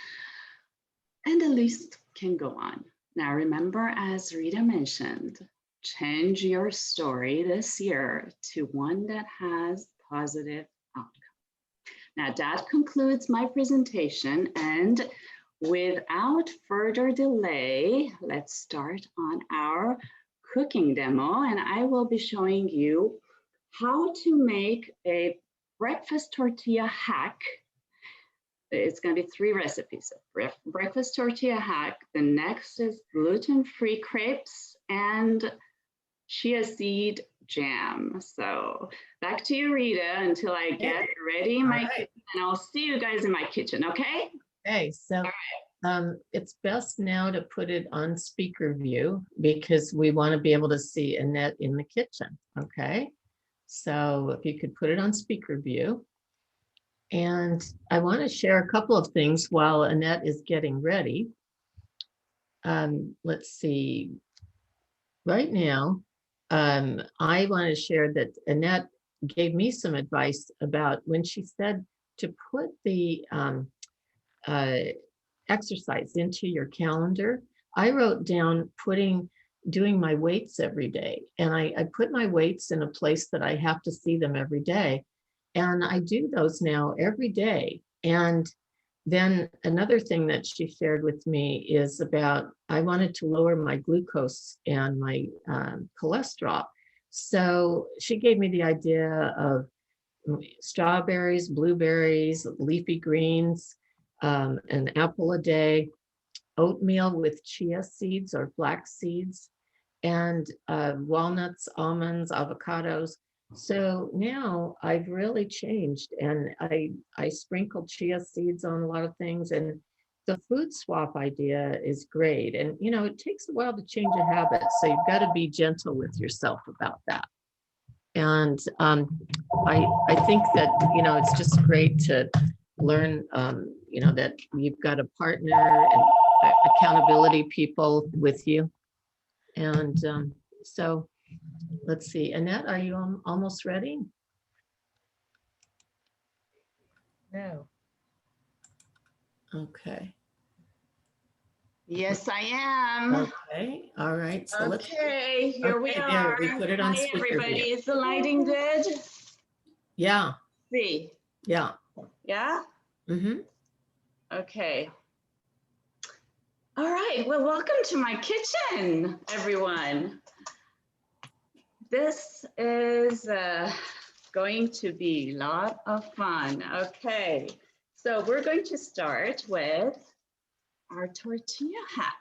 And the list can go on. Now, remember, as Rita mentioned, change your story this year to one that has positive outcome. Now, that concludes my presentation, and without further delay, let's start on our cooking demo, and I will be showing you how to make a breakfast tortilla hack. It's going to be 3 recipes. Breakfast tortilla hack. The next is gluten-free crepes and chia seed jam. So back to you, Rita, until I get ready in my kitchen, and I'll see you guys in my kitchen, okay? Okay, so it's best now to put it on speaker view because we want to be able to see Annette in the kitchen, okay? So if you could put it on speaker view. And I want to share a couple of things while Annette is getting ready. Let's see. Right now, I want to share that Annette gave me some advice about when she said to put the exercise into your calendar. I wrote down doing my weights every day. And I put my weights in a place that I have to see them every day. And I do those now every day. And then another thing that she shared with me is about, I wanted to lower my glucose and my cholesterol. So she gave me the idea of strawberries, blueberries, leafy greens, an apple a day, oatmeal with chia seeds or flax seeds, and walnuts, almonds, avocados. So now I've really changed, and I sprinkled chia seeds on a lot of things, and the food swap idea is great. And you know, it takes a while to change a habit, so you've got to be gentle with yourself about that. And I think that, you know, it's just great to learn, you know, that you've got a partner and accountability people with you. And so let's see, Annette, are you almost ready? No. Okay. Yes, I am. Okay. All right. So let's. Okay, here we Okay, are. there, we put it on Hi, speaker everybody. view. Is the lighting good? Yeah. See, Yeah. yeah? Mm-hmm. Okay. All right, well, welcome to my kitchen, everyone. This is going to be a lot of fun. Okay, so we're going to start with our tortilla hack.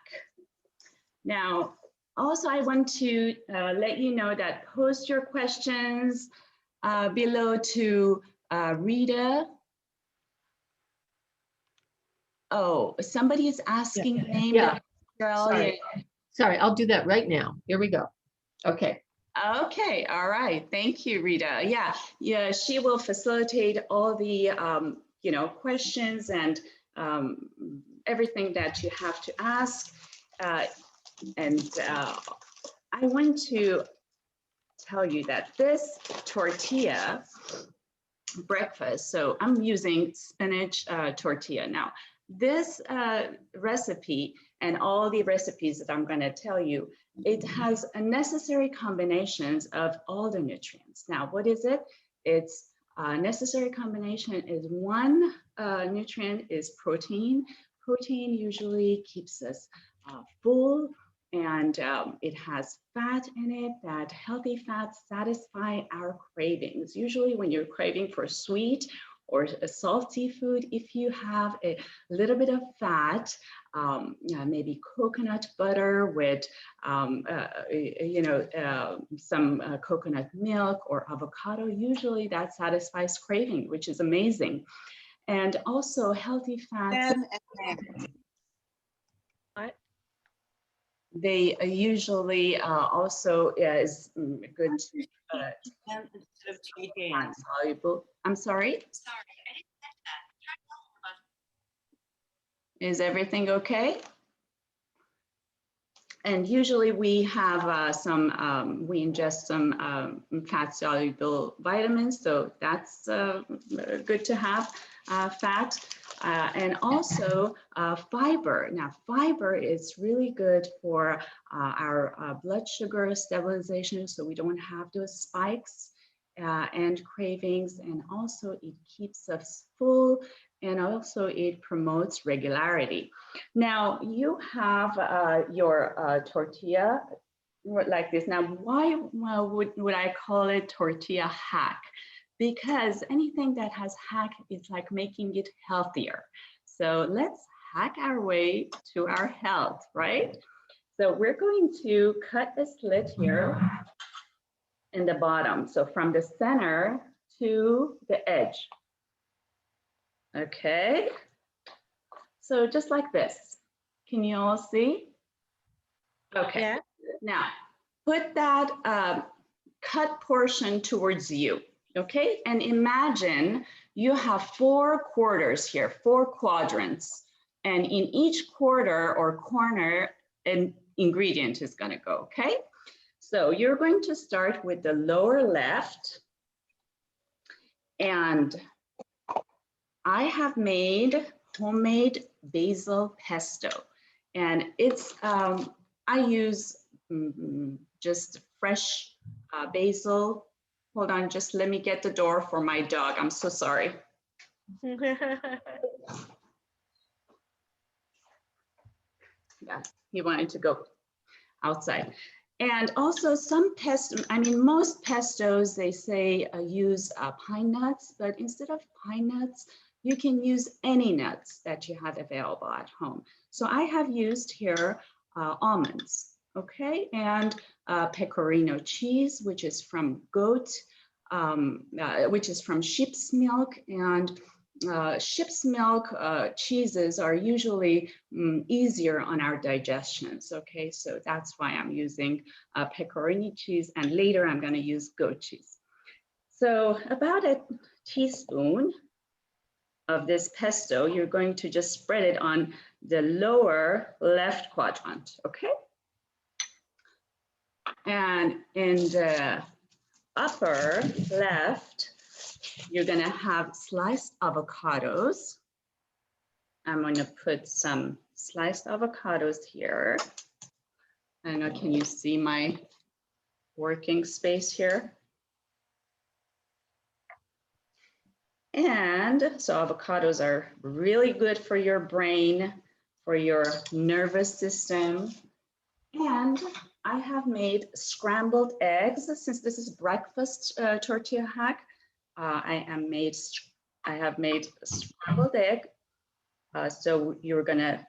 Now, also I want to let you know that post your questions below to Rita. Oh, somebody is asking the name. Yeah. Sorry. Sorry, I'll do that right now. Here we go. Okay. Okay, all right. Thank you, Rita. Yeah, she will facilitate all the you know, questions and everything that you have to ask. And I want to tell you that this tortilla breakfast, so I'm using spinach tortilla. Now, this recipe and all the recipes that I'm going to tell you, it has a necessary combinations of all the nutrients. Now, what is it? It's necessary combination is one nutrient is protein. Protein usually keeps us full, and it has fat in it. That healthy fats satisfy our cravings. Usually when you're craving for sweet or a salty food, if you have a little bit of fat, maybe coconut butter with, you know, some coconut milk or avocado, usually that satisfies craving, which is amazing. And also healthy fats. They usually also is good to soluble. I'm sorry? Is everything okay? And usually we have we ingest some fat soluble vitamins, so that's good to have fat. And also fiber. Now, fiber is really good for our blood sugar stabilization, so we don't have those spikes and cravings. And also it keeps us full, and also it promotes regularity. Now, you have your tortilla like this. Now, why would I call it tortilla hack? Because anything that has hack is like making it healthier. So let's hack our way to our health, right? So we're going to cut a slit here and the bottom. So from the center to the edge. Okay. So just like this. Can you all see? Okay. Yeah. Now, put that cut portion towards you, okay? And imagine you have 4 quarters here, 4 quadrants. And in each quarter or corner, an ingredient is gonna go, okay? So you're going to start with the lower left. And I have made homemade basil pesto. And it's, I use just fresh basil. Hold on, just let me get the door for my dog. I'm so sorry. Yeah, he wanted to go outside. And also some pesto, I mean, most pestos, they say use pine nuts, but instead of pine nuts, you can use any nuts that you have available at home. So I have used here almonds, okay? And pecorino cheese, which is from goat, which is from sheep's milk. And sheep's milk cheeses are usually easier on our digestions, okay? So that's why I'm using pecorino cheese, and later I'm gonna use goat cheese. So about a teaspoon of this pesto, you're going to just spread it on the lower left quadrant, okay? And in the upper left, you're gonna have sliced avocados. I'm gonna put some sliced avocados here. I don't know, can you see my working space here? And so avocados are really good for your brain, for your nervous system. And I have made scrambled eggs. Since this is breakfast tortilla hack, I have made scrambled egg. So you're gonna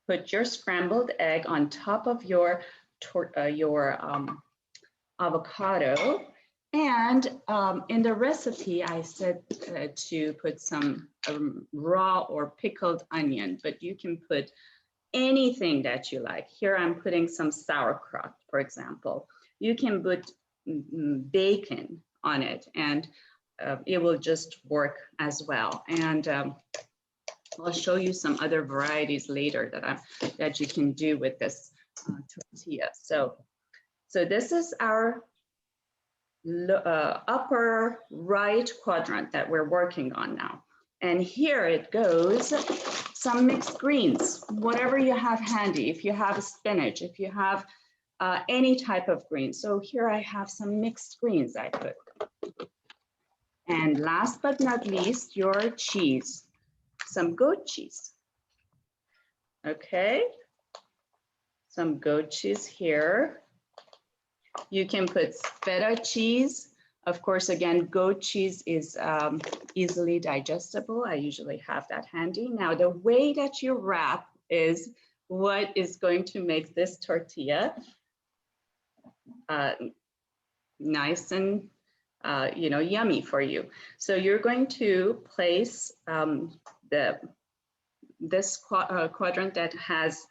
put your scrambled egg on top of your avocado. And in the recipe, I said to put some raw or pickled onion, but you can put anything that you like. Here I'm putting some sauerkraut, for example. You can put bacon on it, and it will just work as well. And I'll show you some other varieties later that you can do with this tortilla. So this is our upper right quadrant that we're working on now. And here it goes, some mixed greens, whatever you have handy. If you have spinach, if you have any type of green. So here I have some mixed greens I put. And last but not least, your cheese, some goat cheese. Okay, some goat cheese here. You can put feta cheese. Of course, again, goat cheese is easily digestible. I usually have that handy. Now, the way that you wrap is what is going to make this tortilla nice and yummy for you. So you're going to place this quadrant that has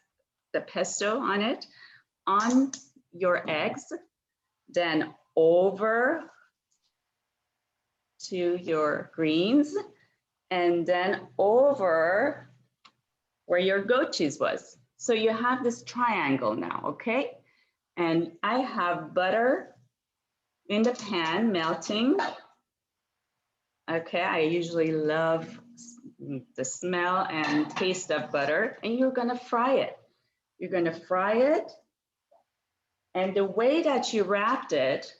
the pesto on it on your eggs, then over to your greens, and then over where your goat cheese was. So you have this triangle now, okay? And I have butter in the pan melting. Okay, I usually love the smell and taste of butter, and you're gonna fry it. You're gonna fry it, and the way that you wrapped it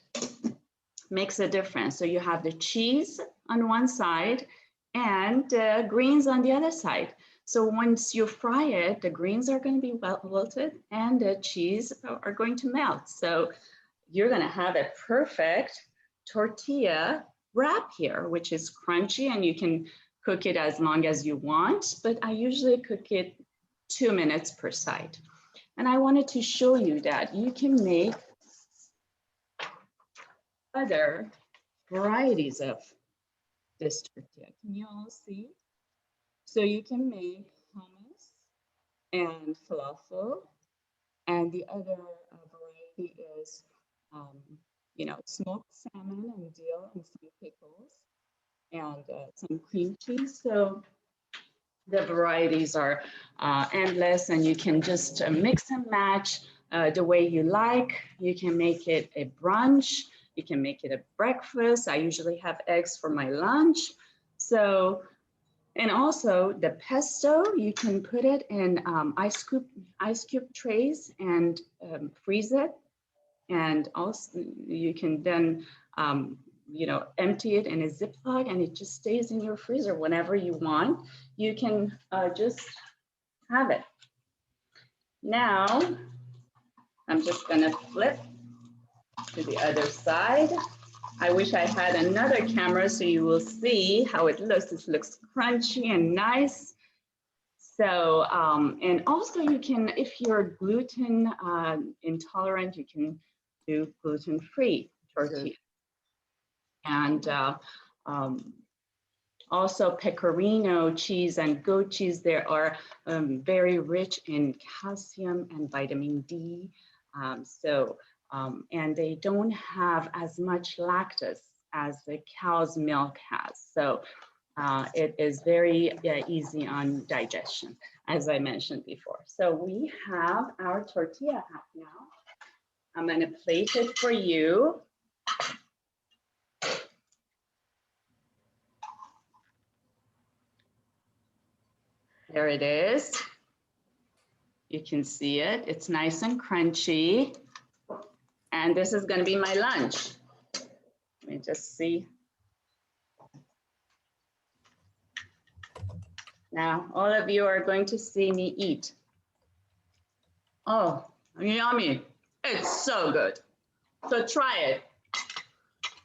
makes a difference. So you have the cheese on one side and the greens on the other side. So once you fry it, the greens are going to be wilted and the cheese are going to melt. So you're going to have a perfect tortilla wrap here, which is crunchy, and you can cook it as long as you want, but I usually cook it 2 minutes per side. And I wanted to show you that you can make other varieties of this tortilla. Can you all see? So you can make hummus and falafel, and the other variety is, smoked salmon and dill and some pickles and some cream cheese. So the varieties are endless, and you can just mix and match the way you like. You can make it a brunch. You can make it a breakfast. I usually have eggs for my lunch. So, and also the pesto, you can put it in ice cube trays and freeze it. And also you can then, empty it in a Ziploc, and it just stays in your freezer whenever you want. You can just have it. Now, I'm just gonna flip to the other side. I wish I had another camera so you will see how it looks. This looks crunchy and nice. So, and also you can, if you're gluten intolerant, you can do gluten-free tortilla. And also pecorino cheese and goat cheese, they are very rich in calcium and vitamin D. And they don't have as much lactose as the cow's milk has. So it is very easy on digestion, as I mentioned before. So we have our tortilla hat now. I'm gonna plate it for you. There it is. You can see it. It's nice and crunchy. And this is going to be my lunch. Let me just see. Now, all of you are going to see me eat. Oh, yummy. It's so good. So try it.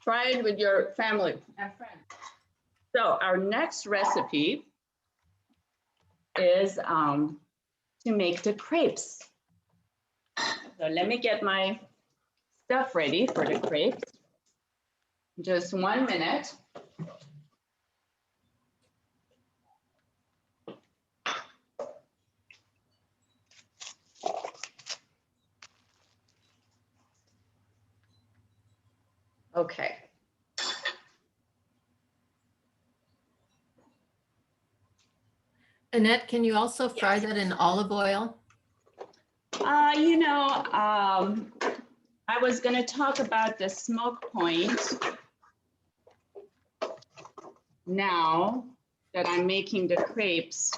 Try it with your family and friends. So our next recipe is to make the crepes. So let me get my stuff ready for the crepes. Just 1 minute. Okay. Annette, can you also fry that in olive oil? I was going to talk about the smoke point now that I'm making the crepes.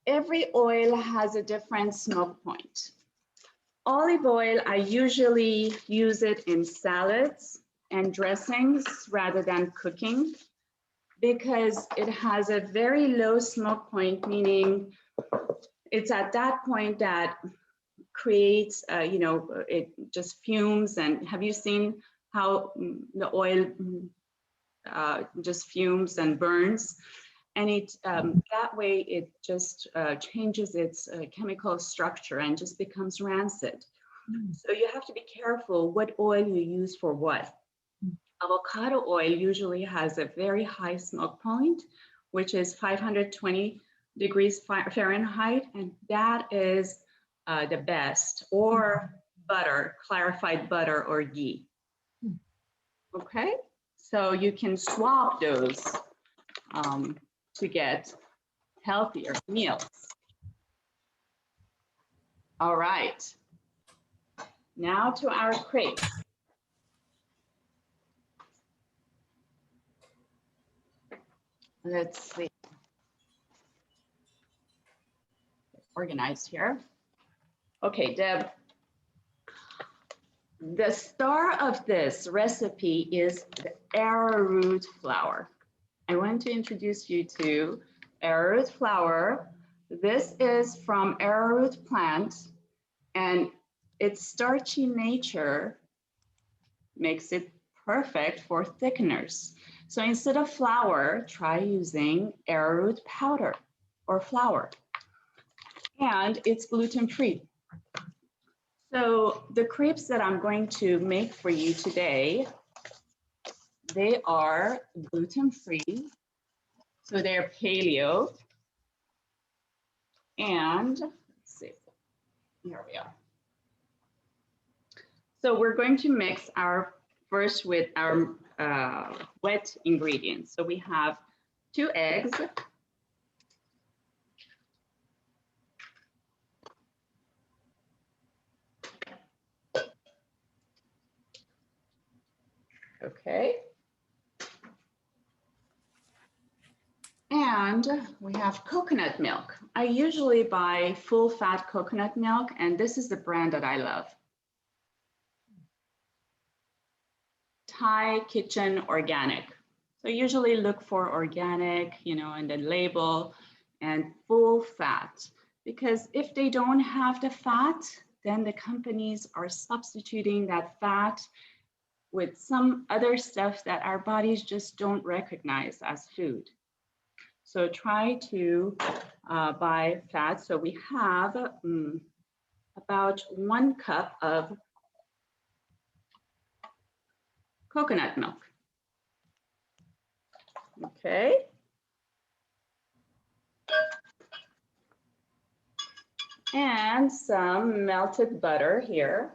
Every oil has a different smoke point. Olive oil, I usually use it in salads and dressings rather than cooking, because it has a very low smoke point, meaning it's at that point that creates, it just fumes. And have you seen how the oil just fumes and burns? And it that way it just changes its chemical structure and just becomes rancid. So you have to be careful what oil you use for what. Avocado oil usually has a very high smoke point, which is 520 degrees Fahrenheit, and that is the best. Or butter, clarified butter or ghee. Okay, so you can swap those to get healthier meals. All right, now to our crepes. Let's see. Organized here. Okay, Deb. The star of this recipe is the arrowroot flour. I want to introduce you to arrowroot flour. This is from arrowroot plant, and its starchy nature makes it perfect for thickeners. So instead of flour, try using arrowroot powder or flour. And it's gluten-free. So the crepes that I'm going to make for you today, they are gluten-free. So they're paleo. And let's see, here we are. So we're going to mix our first with our wet ingredients. So we have 2 eggs. Okay. And we have coconut milk. I usually buy full fat coconut milk, and this is the brand that I love. Thai Kitchen Organic. So usually look for organic, you know, in the label, and full fat, because if they don't have the fat, then the companies are substituting that fat with some other stuff that our bodies just don't recognize as food. So try to buy fat. So we have about 1 cup of coconut milk. Okay. And some melted butter here.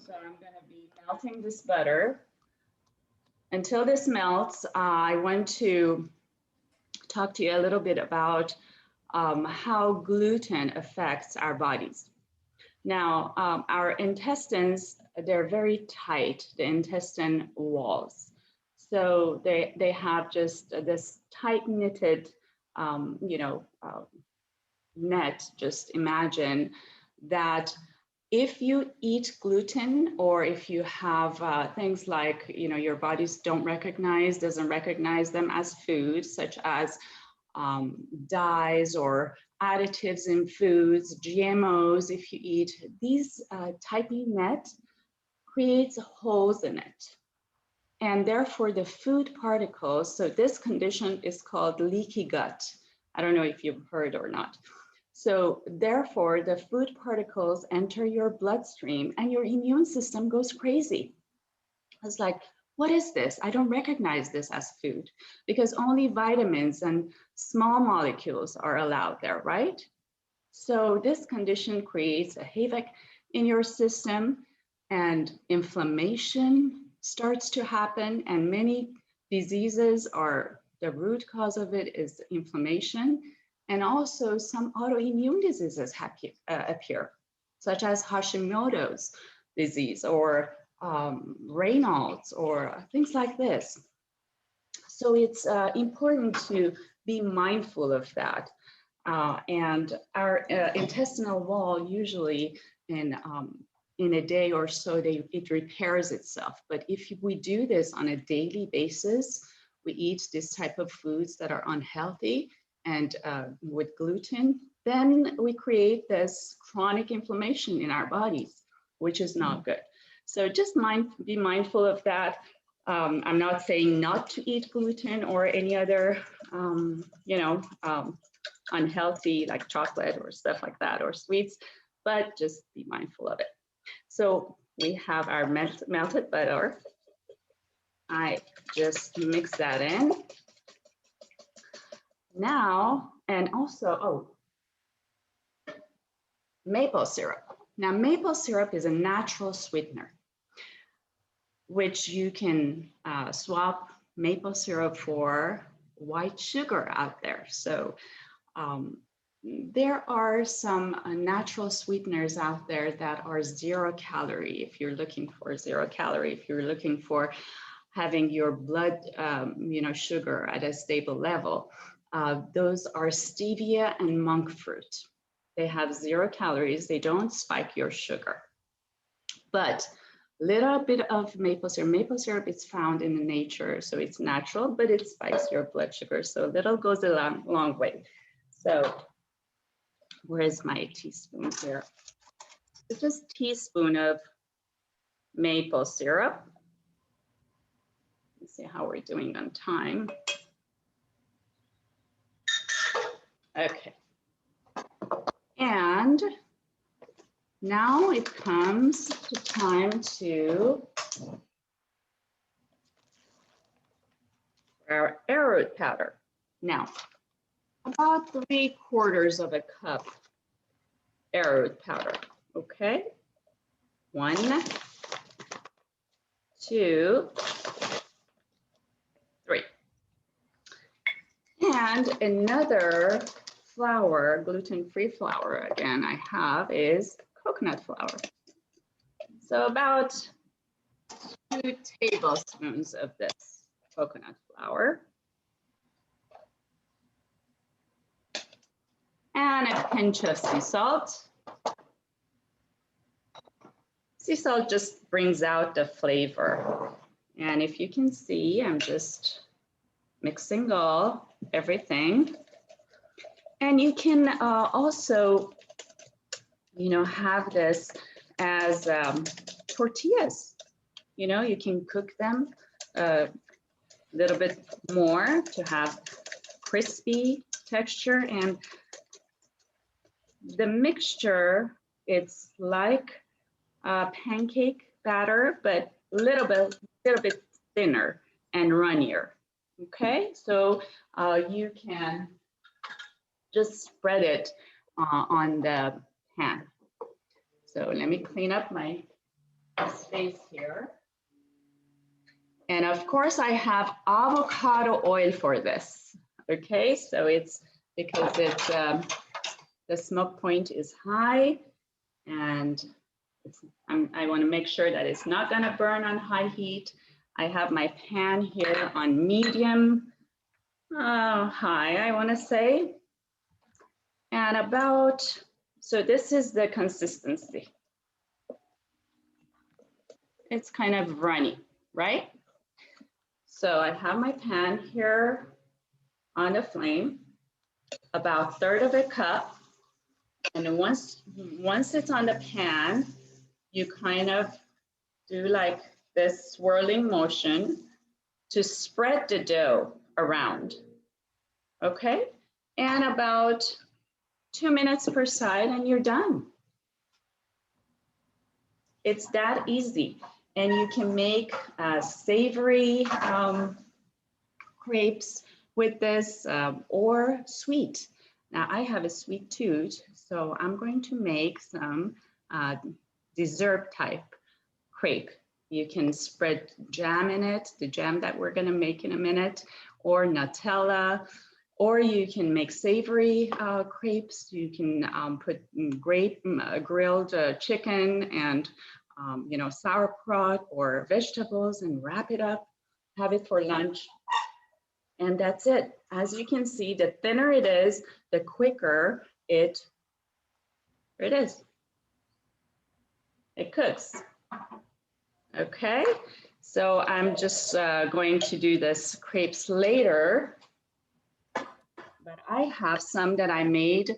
So I'm going to be melting this butter. Until this melts, I want to talk to you a little bit about how gluten affects our bodies. Now, our intestines, they're very tight, the intestine walls. So they have just this tight knitted, net. Just imagine that if you eat gluten, or if you have things like, your bodies doesn't recognize them as food, such as dyes or additives in foods, GMOs, if you eat, these tightening net creates holes in it. And therefore the food particles, so this condition is called leaky gut. I don't know if you've heard or not. So therefore the food particles enter your bloodstream and your immune system goes crazy. It's like, what is this? I don't recognize this as food, because only vitamins and small molecules are allowed there, right? So this condition creates a havoc in your system, and inflammation starts to happen, and many diseases are, the root cause of it is inflammation. And also some autoimmune diseases appear, such as Hashimoto's disease, or Raynaud's, or things like this. So it's important to be mindful of that. And our intestinal wall, usually in a day or so, it repairs itself. But if we do this on a daily basis, we eat this type of foods that are unhealthy and with gluten, then we create this chronic inflammation in our bodies, which is not good. So just be mindful of that. I'm not saying not to eat gluten or any other, unhealthy like chocolate or stuff like that, or sweets, but just be mindful of it. So we have our melted butter. I just mix that in. Now, and also, maple syrup. Now, maple syrup is a natural sweetener, which you can swap maple syrup for white sugar out there. So there are some natural sweeteners out there that are 0 calorie. If you're looking for 0 calorie, if you're looking for having your blood, sugar at a stable level, those are stevia and monk fruit. They have 0 calories. They don't spike your sugar. But little bit of maple syrup. Maple syrup is found in nature, so it's natural, but it spikes your blood sugar. So little goes a long way. So where's my teaspoon here? So just teaspoon of maple syrup. Let's see how we're doing on time. Okay. And now it comes to time to our arrowroot powder. Now, about 3/4 of a cup arrowroot powder, okay? 1, 2, 3. And another flour, gluten-free flour, again, I have is coconut flour. So about 2 tablespoons of this coconut flour. And a pinch of sea salt. Sea salt just brings out the flavor. And if you can see, I'm just mixing everything. And you can also, have this as tortillas. You can cook them a little bit more to have crispy texture. And the mixture, it's like pancake batter, but a little bit thinner and runnier. Okay, so you can just spread it on the pan. So let me clean up my space here. And of course, I have avocado oil for this. Okay, so it's because it's the smoke point is high, and I want to make sure that it's not going to burn on high heat. I have my pan here on medium high, I want to say. And so this is the consistency. It's kind of runny, right? So I have my pan here on the flame, about 1/3 of a cup. And then once it's on the pan, you kind of do like this swirling motion to spread the dough around, okay? And about 2 minutes per side and you're done. It's that easy. And you can make savory crepes with this or sweet. Now I have a sweet tooth, so I'm going to make some dessert type crepe. You can spread jam in it, the jam that we're gonna make in a minute, or Nutella, or you can make savory crepes. You can put grilled chicken and sauerkraut or vegetables and wrap it up, have it for lunch. And that's it. As you can see, the thinner it is, the quicker it cooks. Okay, so I'm just going to do this crepes later, but I have some that I made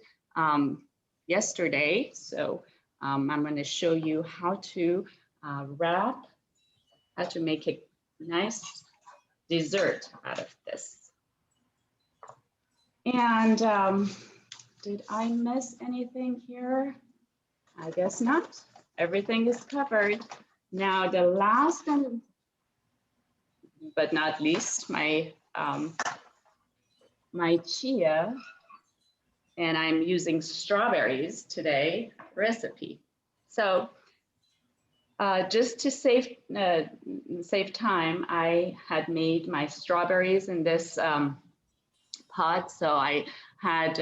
yesterday. So I'm going to show you how to how to make a nice dessert out of this. And did I miss anything here? I guess not. Everything is covered. Now the last but not least, my chia, and I'm using strawberries today recipe. So just to save time, I had made my strawberries in this pot. So I had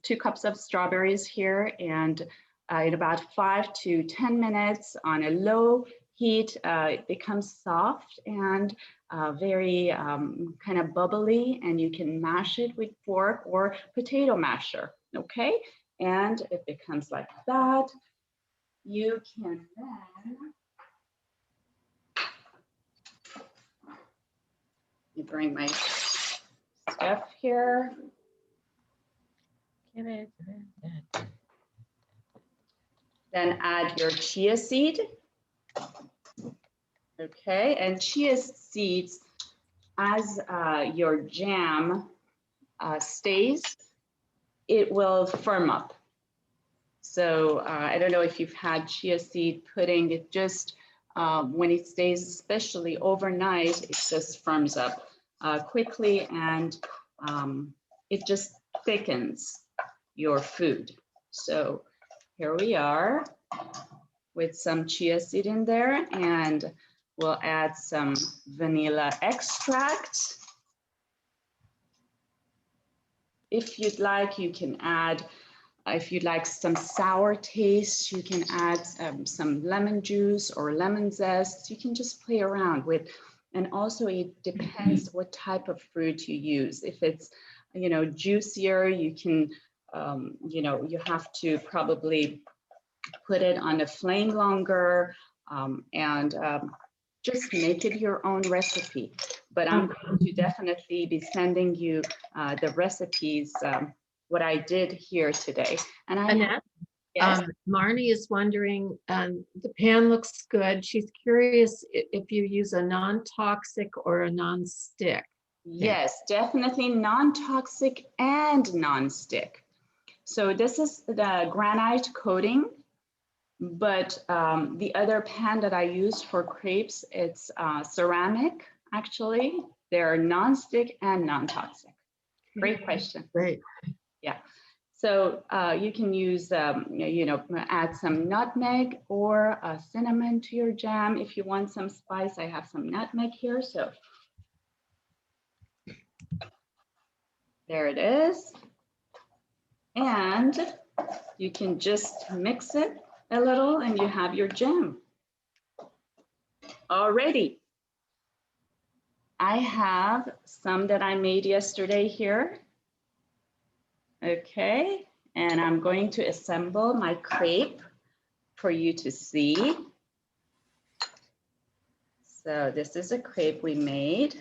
2 cups of strawberries here, and in about 5 to 10 minutes on a low heat, it becomes soft and very kind of bubbly, and you can mash it with fork or potato masher, okay? And it becomes like that. You can then, you bring my stuff here. Then add your chia seed. Okay, and chia seeds, as your jam stays, it will firm up. So I don't know if you've had chia seed pudding. It just, when it stays, especially overnight, it just firms up quickly, and it just thickens your food. So here we are with some chia seed in there, and we'll add some vanilla extract. If you'd like, you can add, if you'd like some sour taste, you can add some lemon juice or lemon zest. You can just play around with, and also it depends what type of fruit you use. If it's, you know, juicier, you can, you know, you have to probably put it on a flame longer, and just make it your own recipe. But I'm going to definitely be sending you the recipes, what I did here today. And I, Annette, yes, Marnie is wondering, the pan looks good. She's curious if you use a non-toxic or a non-stick. yes, definitely non-toxic and non-stick. So this is the granite coating, but the other pan that I used for crepes, it's ceramic, actually. They're non-stick and non-toxic. Great question. Great. Yeah. So you can use, you know, add some nutmeg or cinnamon to your jam if you want some spice. I have some nutmeg here, so there it is. And you can just mix it a little and you have your jam already. I have some that I made yesterday here. Okay, and I'm going to assemble my crepe for you to see. So this is a crepe we made.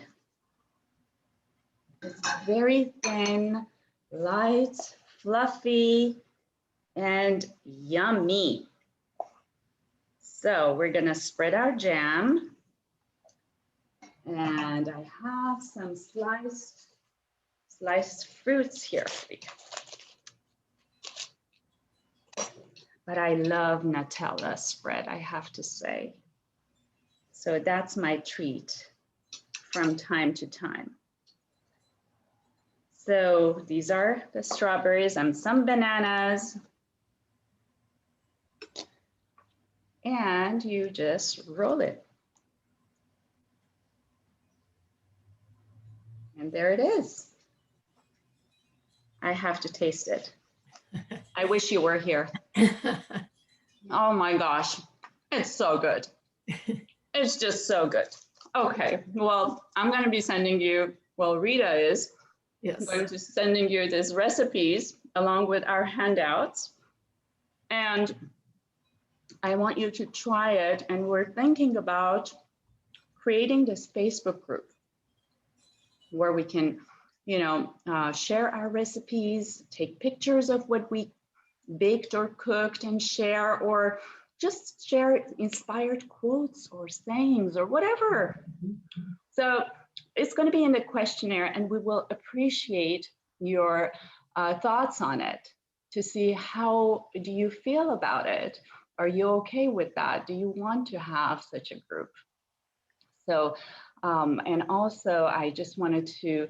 It's very thin, light, fluffy, and yummy. So we're gonna spread our jam. And I have some sliced fruits here for you. But I love Nutella spread, I have to say. So that's my treat from time to time. So these are the strawberries and some bananas. And you just roll it. And there it is. I have to taste it. I wish you were here. Oh my gosh, it's so good. It's just so good. Okay, well, I'm going to be sending you, well, Rita is going to sending you these recipes along with our handouts. And I want you to try it. And we're thinking about creating this Facebook group where we can, you know, share our recipes, take pictures of what we baked or cooked and share, or just share inspired quotes or sayings or whatever. So it's going to be in the questionnaire, and we will appreciate your thoughts on it to see how do you feel about it. Are you okay with that? Do you want to have such a group? So, and also I just wanted to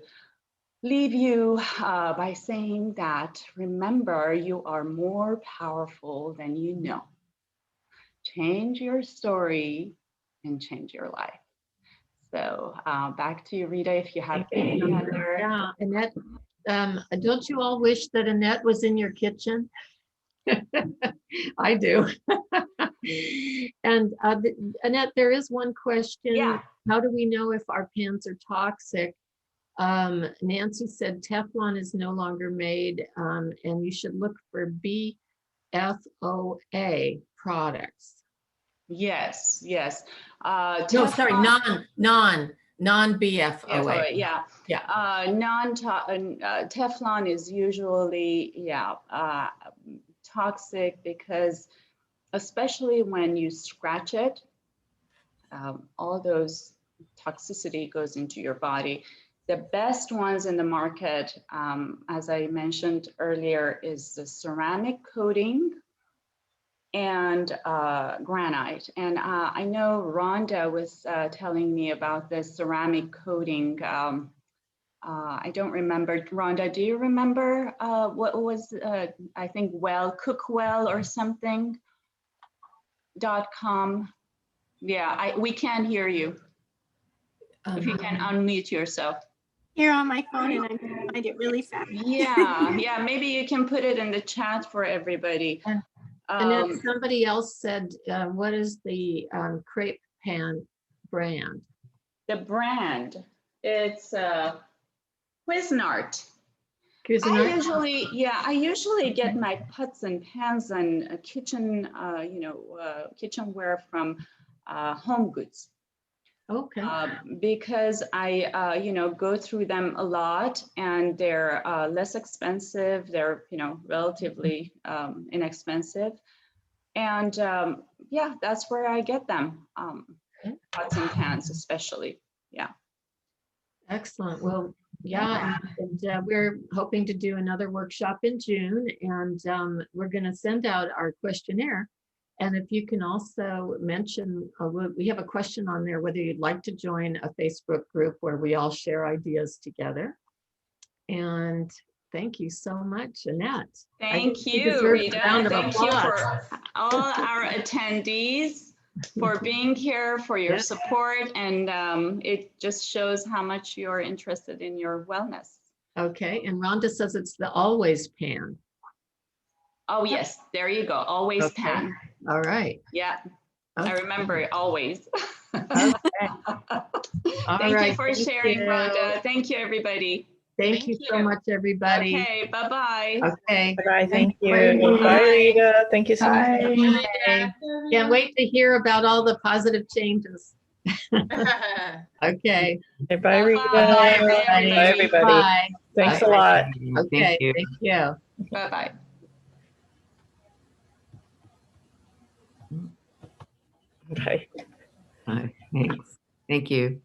leave you by saying that, remember, you are more powerful than you know. Change your story and change your life. So back to you, Rita, if you have any other. Yeah, Annette, don't you all wish that Annette was in your kitchen? I do. And Annette, there is one question. Yeah. How do we know if our pans are toxic? Nancy said Teflon is no longer made, and you should look for BFOA products. Yes, yes. No, sorry, non-BFOA. Yeah. Teflon is usually, toxic because, especially when you scratch it, all those toxicity goes into your body. The best ones in the market, as I mentioned earlier, is the ceramic coating and granite. And I know Rhonda was telling me about the ceramic coating. I don't remember. Rhonda, do you remember what was, I think, Cookwell or something, .com? Yeah, we can't hear you. If you can unmute yourself. Here on my phone and I'm gonna find it really fast. Yeah, maybe you can put it in the chat for everybody. And then somebody else said, what is the crepe pan brand? The brand, it's Cuisinart. I usually get my pots and pans and kitchen, kitchenware from Home Goods. Okay. Because I, go through them a lot, and they're less expensive. They're, relatively inexpensive. And yeah, that's where I get them. Pots and pans, especially. Yeah. Excellent. Well, yeah, and we're hoping to do another workshop in June, and we're going to send out our questionnaire. And if you can also mention, we have a question on there, whether you'd like to join a Facebook group where we all share ideas together. And thank you so much, Annette. Thank you, Rita. Thank you for all our attendees for being here, for your support. And it just shows how much you're interested in your wellness. Okay, and Rhonda says it's the Always Pan. Oh, yes, there you go. Always pan. All right. Yeah, I remember it always. Okay. Thank you for sharing, Rhonda. Thank you, everybody. Thank you so much, everybody. Okay, bye-bye. Okay. Bye. Thank you. Bye. Bye, Rita. Thank you so much. Okay. Can't wait to hear about all the positive changes. Okay. Bye, Rita. Bye, Bye, everybody. Bye. Thanks Bye. a lot. Okay. Thank you. Bye-bye. Bye. Thanks. Thank you.